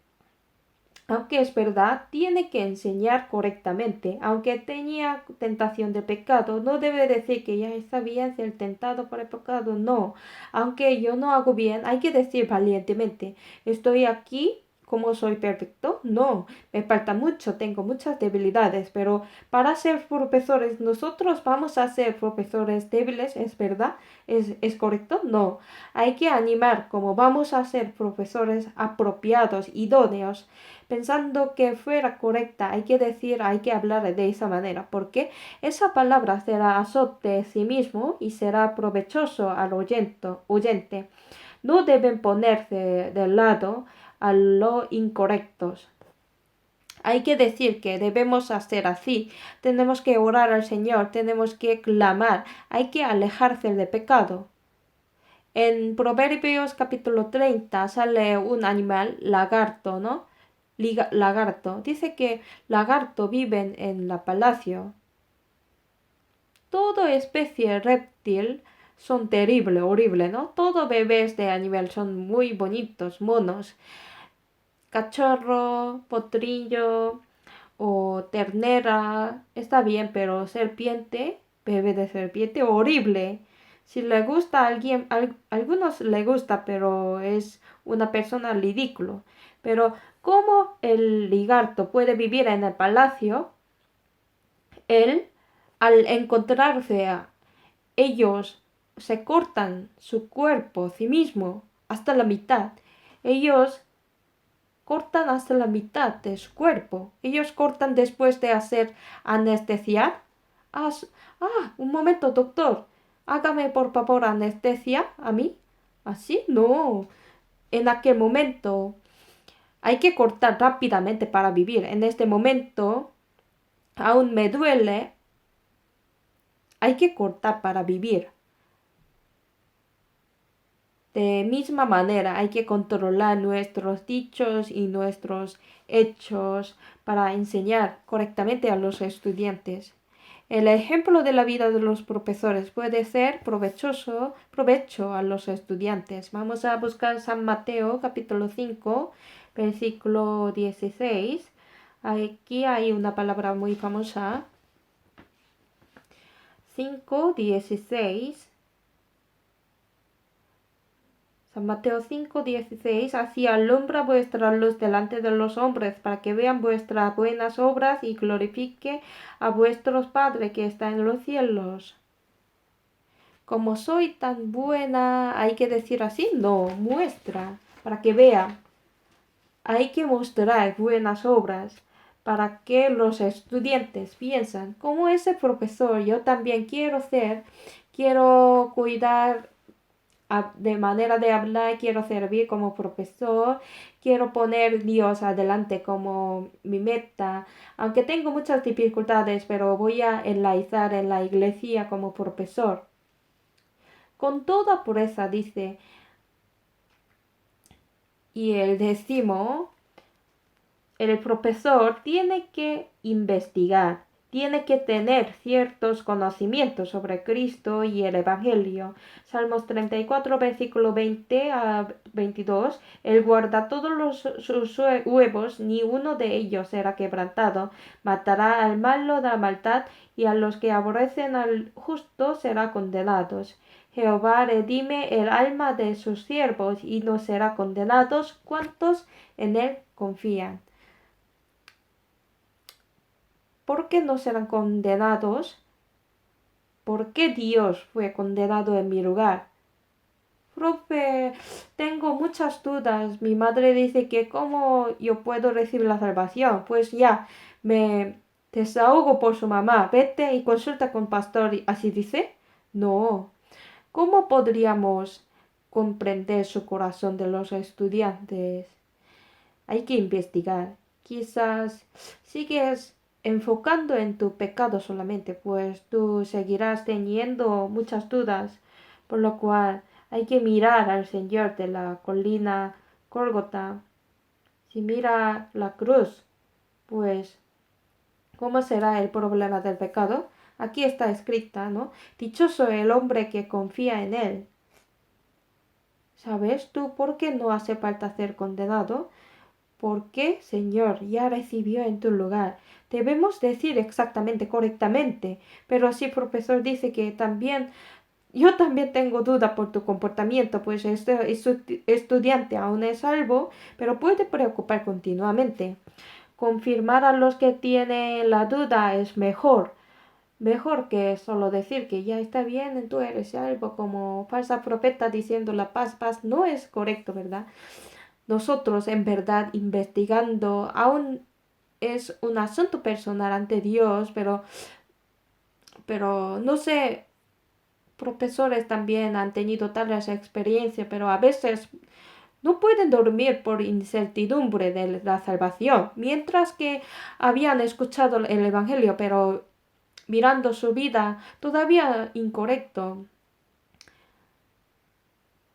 es verdad, tiene que enseñar correctamente. Aunque tenía tentación de pecado, no debe decir que ya está bien ser tentado por el pecado. No. Aunque yo no hago bien, hay que decir valientemente, estoy aquí como soy perfecto. No, me falta mucho, tengo muchas debilidades, pero para ser profesores, nosotros vamos a ser profesores débiles, ¿es verdad? ¿Es correcto? No. Hay que animar como vamos a ser profesores apropiados, idóneos. Pensando que fuera correcta, hay que decir, hay que hablar de esa manera, porque esa palabra será azote de sí mismo y será provechoso al oyente. No deben ponerse del lado a lo incorrectos. Hay que decir que debemos hacer así, tenemos que orar al Señor, tenemos que clamar, hay que alejarse del pecado. En Proverbios capítulo 30 sale un animal, lagarto, ¿no? Lagarto. Dice que lagarto viven en la palacio. Toda especie reptil son terrible, horrible, ¿no? Todo bebés de animal son muy bonitos, monos. Cachorro, potrillo o ternera, está bien, pero serpiente, bebé de serpiente, horrible. Si le gusta a alguien, algunos le gusta, pero es una persona ridículo. Pero ¿cómo el ligarto puede vivir en el palacio? Él, al encontrarse a ellos, se cortan su cuerpo, sí mismo, hasta la mitad. Ellos cortan hasta la mitad de su cuerpo. Ellos cortan después de hacer anestesiar. Un momento, doctor. Hágame por favor anestesia a mí. ¿Así? No. En aquel momento Hay que cortar rápidamente para vivir. En este momento, aún me duele. Hay que cortar para vivir. De misma manera, hay que controlar nuestros dichos y nuestros hechos para enseñar correctamente a los estudiantes. El ejemplo de la vida de los profesores puede ser provecho a los estudiantes. Vamos a buscar San Mateo capítulo 5, versículo 16. Aquí hay una palabra muy famosa. 5:16. San Mateo 5:16, así alumbra vuestra luz delante de los hombres, para que vean vuestras buenas obras y glorifique a vuestros Padres que está en los cielos. Como soy tan buena, hay que decir así, no, muestra, para que vea. Hay que mostrar buenas obras para que los estudiantes piensan, como ese profesor, yo también quiero cuidar de manera de hablar, quiero servir como profesor, quiero poner Dios adelante como mi meta, aunque tengo muchas dificultades, pero voy a enlaizar en la iglesia como profesor. Con toda pureza dice. Y el 10, el profesor tiene que investigar, tiene que tener ciertos conocimientos sobre Cristo y el Evangelio. Salmos 34, versículo 20-22. Él guarda todos sus huevos, ni uno de ellos será quebrantado. Matará al malo de la maldad, y a los que aborrecen al justo será condenados. Jehová redime el alma de sus siervos, y no será condenados cuantos en él confían. ¿Por qué no serán condenados? ¿Por qué Dios fue condenado en mi lugar? Profe, tengo muchas dudas. Mi madre dice que cómo yo puedo recibir la salvación. Pues ya, me desahogo por su mamá. Vete y consulta con pastor. ¿Así dice? No. ¿Cómo podríamos comprender su corazón de los estudiantes? Hay que investigar. Quizás sigues enfocando en tu pecado solamente, pues tú seguirás teniendo muchas dudas, por lo cual hay que mirar al Señor de la colina Gólgota. Si mira la cruz, pues ¿cómo será el problema del pecado? Aquí está escrita, ¿no? Dichoso el hombre que confía en él. ¿Sabes tú por qué no hace falta ser condenado? Porque, Señor, ya recibió en tu lugar. Debemos decir exactamente, correctamente. Pero si el profesor dice que yo también tengo duda por tu comportamiento, pues este estudiante aún es salvo, pero puede preocupar continuamente. Confirmar a los que tienen la duda es mejor. Mejor que solo decir que ya está bien, tú eres salvo, como falsa profeta diciendo la paz, paz, no es correcto, ¿verdad? Nosotros en verdad investigando aún es un asunto personal ante Dios, pero no sé, profesores también han tenido tales experiencias, pero a veces no pueden dormir por incertidumbre de la salvación, mientras que habían escuchado el Evangelio, pero mirando su vida todavía incorrecto.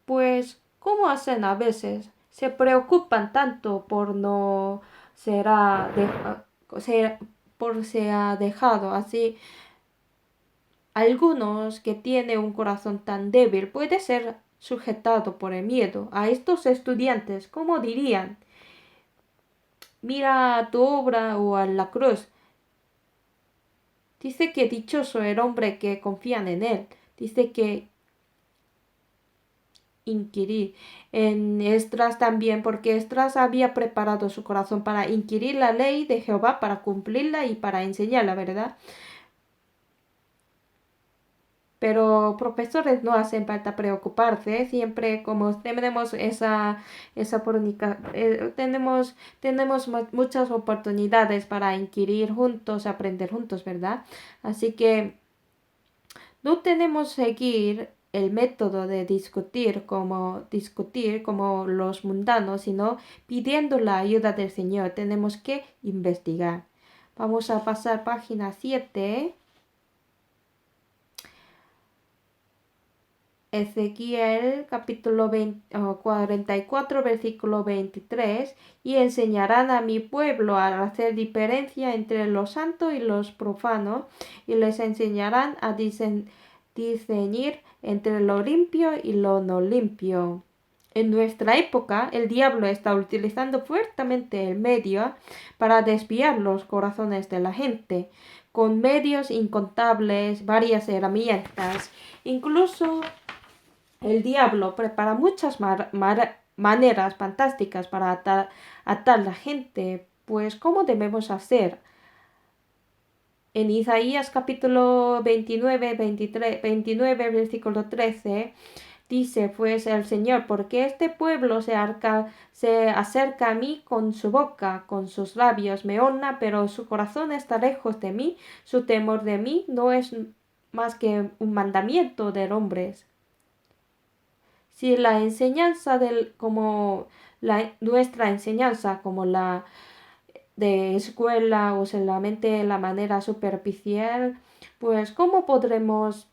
Pues, ¿cómo hacen a veces? Se preocupan tanto por no será por se ha dejado así. Algunos que tienen un corazón tan débil puede ser sujetado por el miedo. A estos estudiantes, ¿cómo dirían? Mira a tu obra o a la cruz. Dice que dichoso el hombre que confían en él. Dice que inquirir. En Esdras también, porque Esdras había preparado su corazón para inquirir la ley de Jehová, para cumplirla y para enseñarla, ¿verdad? Pero profesores no hacen falta preocuparse, siempre como tenemos tenemos muchas oportunidades para inquirir juntos, aprender juntos, ¿verdad? Así que no tenemos que seguir el método de discutir como los mundanos, sino pidiendo la ayuda del Señor. Tenemos que investigar. Vamos a pasar página 7. Ezequiel capítulo 44 versículo 23, y enseñarán a mi pueblo a hacer diferencia entre lo santo y los profanos, y les enseñarán a discernir entre lo limpio y lo no limpio. En nuestra época, el diablo está utilizando fuertemente el medio para desviar los corazones de la gente, con medios incontables, varias herramientas, incluso el diablo prepara muchas maneras fantásticas para atar a la gente. Pues, ¿cómo debemos hacer? En Isaías capítulo 29, versículo 13, dice pues el Señor: porque este pueblo se acerca a mí con su boca, con sus labios me honra, pero su corazón está lejos de mí, su temor de mí no es más que un mandamiento de hombres. Si la enseñanza nuestra enseñanza como la de escuela o solamente la manera superficial, pues ¿cómo podremos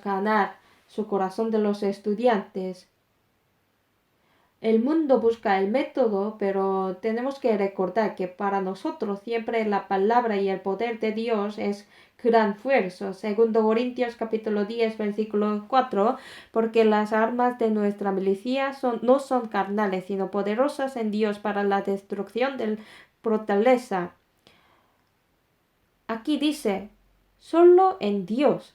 ganar su corazón de los estudiantes? El mundo busca el método, pero tenemos que recordar que para nosotros siempre la palabra y el poder de Dios es gran fuerza. Segundo Corintios capítulo 10 versículo 4, porque las armas de nuestra milicia no son carnales, sino poderosas en Dios para la destrucción de fortaleza. Aquí dice, solo en Dios.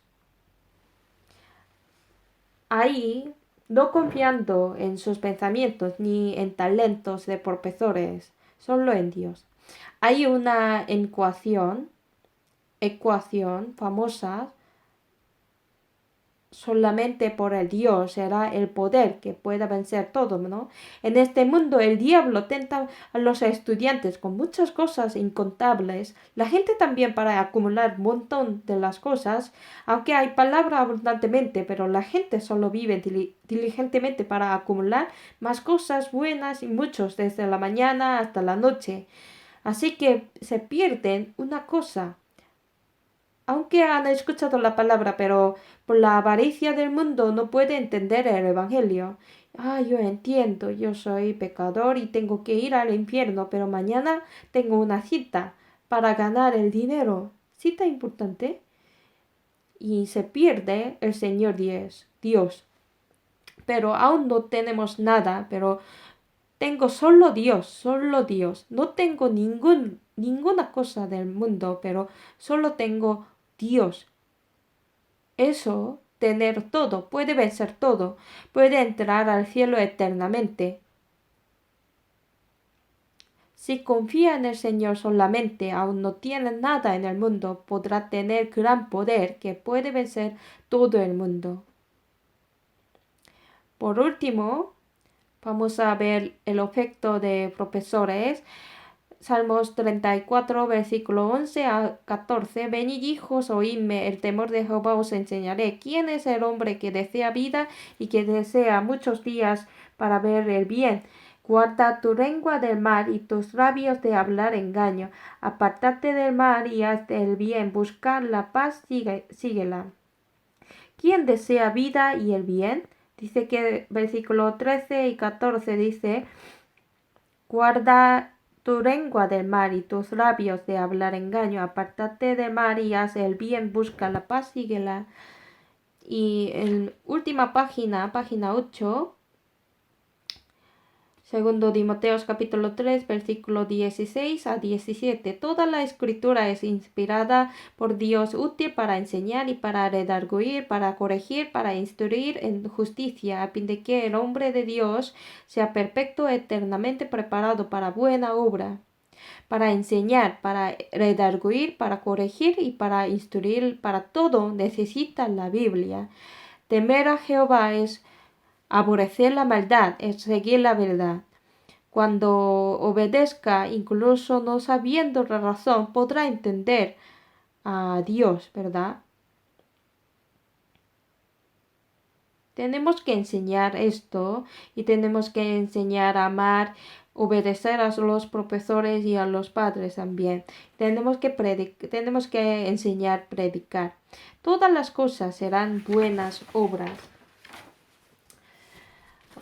Ahí no confiando en sus pensamientos ni en talentos de profesores, solo en Dios. Hay una ecuación famosa: solamente por el Dios será el poder que pueda vencer todo, ¿no? En este mundo el diablo tenta a los estudiantes con muchas cosas incontables, la gente también para acumular un montón de las cosas, aunque hay palabra abundantemente, pero la gente solo vive diligentemente para acumular más cosas buenas y muchos desde la mañana hasta la noche. Así que se pierden una cosa. Aunque han escuchado la palabra, pero por la avaricia del mundo no puede entender el Evangelio. Yo entiendo, yo soy pecador y tengo que ir al infierno, pero mañana tengo una cita para ganar el dinero. Cita importante. Y se pierde el Señor Dios. Pero aún no tenemos nada, pero tengo solo Dios. No tengo ninguna cosa del mundo, pero solo tengo Dios. Eso, tener todo, puede vencer todo, puede entrar al cielo eternamente. Si confía en el Señor solamente, aún no tiene nada en el mundo, podrá tener gran poder que puede vencer todo el mundo. Por último, vamos a ver el efecto de profesores. Salmos 34, versículo 11 a 14. Venid hijos, oídme, el temor de Jehová os enseñaré. ¿Quién es el hombre que desea vida y que desea muchos días para ver el bien? Guarda tu lengua del mal y tus labios de hablar engaño. Apártate del mal y haz el bien. Buscar la paz, síguela. ¿Quién desea vida y el bien? Dice que versículo 13 y 14 dice: guarda tu lengua del mal y tus labios de hablar engaño. Apártate del mal y haz el bien. Busca la paz, síguela. Y en última página 8, segundo Timoteos capítulo 3, versículo 16 a 17. Toda la escritura es inspirada por Dios, útil para enseñar y para redarguir, para corregir, para instruir en justicia, a fin de que el hombre de Dios sea perfecto, eternamente preparado para buena obra. Para enseñar, para redarguir, para corregir y para instruir, para todo necesita la Biblia. Temer a Jehová es aborrecer la maldad, es seguir la verdad. Cuando obedezca, incluso no sabiendo la razón, podrá entender a Dios, ¿verdad? Tenemos que enseñar esto y tenemos que enseñar a amar, obedecer a los profesores y a los padres también. Tenemos que enseñar a predicar. Todas las cosas serán buenas obras.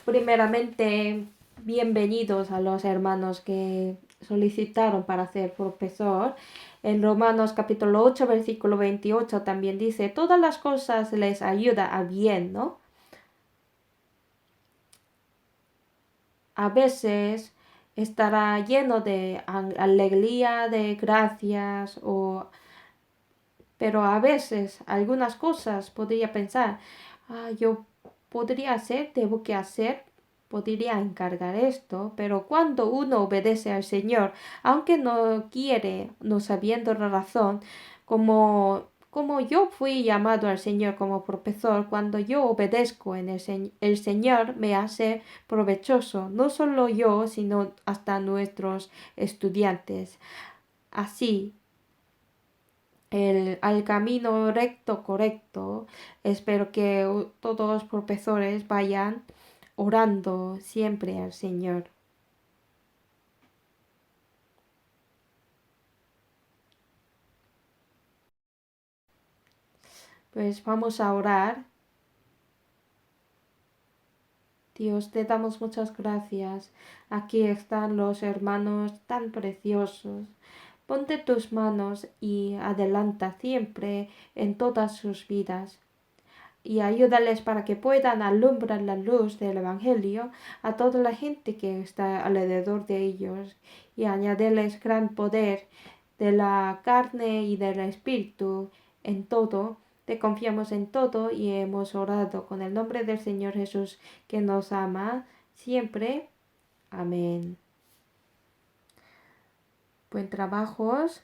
Primeramente, bienvenidos a los hermanos que solicitaron para ser profesor. En Romanos capítulo 8, versículo 28 también dice, todas las cosas les ayuda a bien, ¿no? A veces estará lleno de alegría, de gracias, pero a veces algunas cosas podría pensar, yo podría hacer, debo que hacer, podría encargar esto, pero cuando uno obedece al Señor, aunque no quiere, no sabiendo la razón, como yo fui llamado al Señor como profesor, cuando yo obedezco en el Señor me hace provechoso, no solo yo, sino hasta nuestros estudiantes. Así, al camino recto, correcto. Espero que todos los profesores vayan orando siempre al Señor. Pues vamos a orar. Dios, te damos muchas gracias. Aquí están los hermanos tan preciosos. Ponte tus manos y adelanta siempre en todas sus vidas. Y ayúdales para que puedan alumbrar la luz del Evangelio a toda la gente que está alrededor de ellos y añadirles gran poder de la carne y del espíritu en todo. Te confiamos en todo y hemos orado con el nombre del Señor Jesús que nos ama siempre. Amén. Buen trabajos.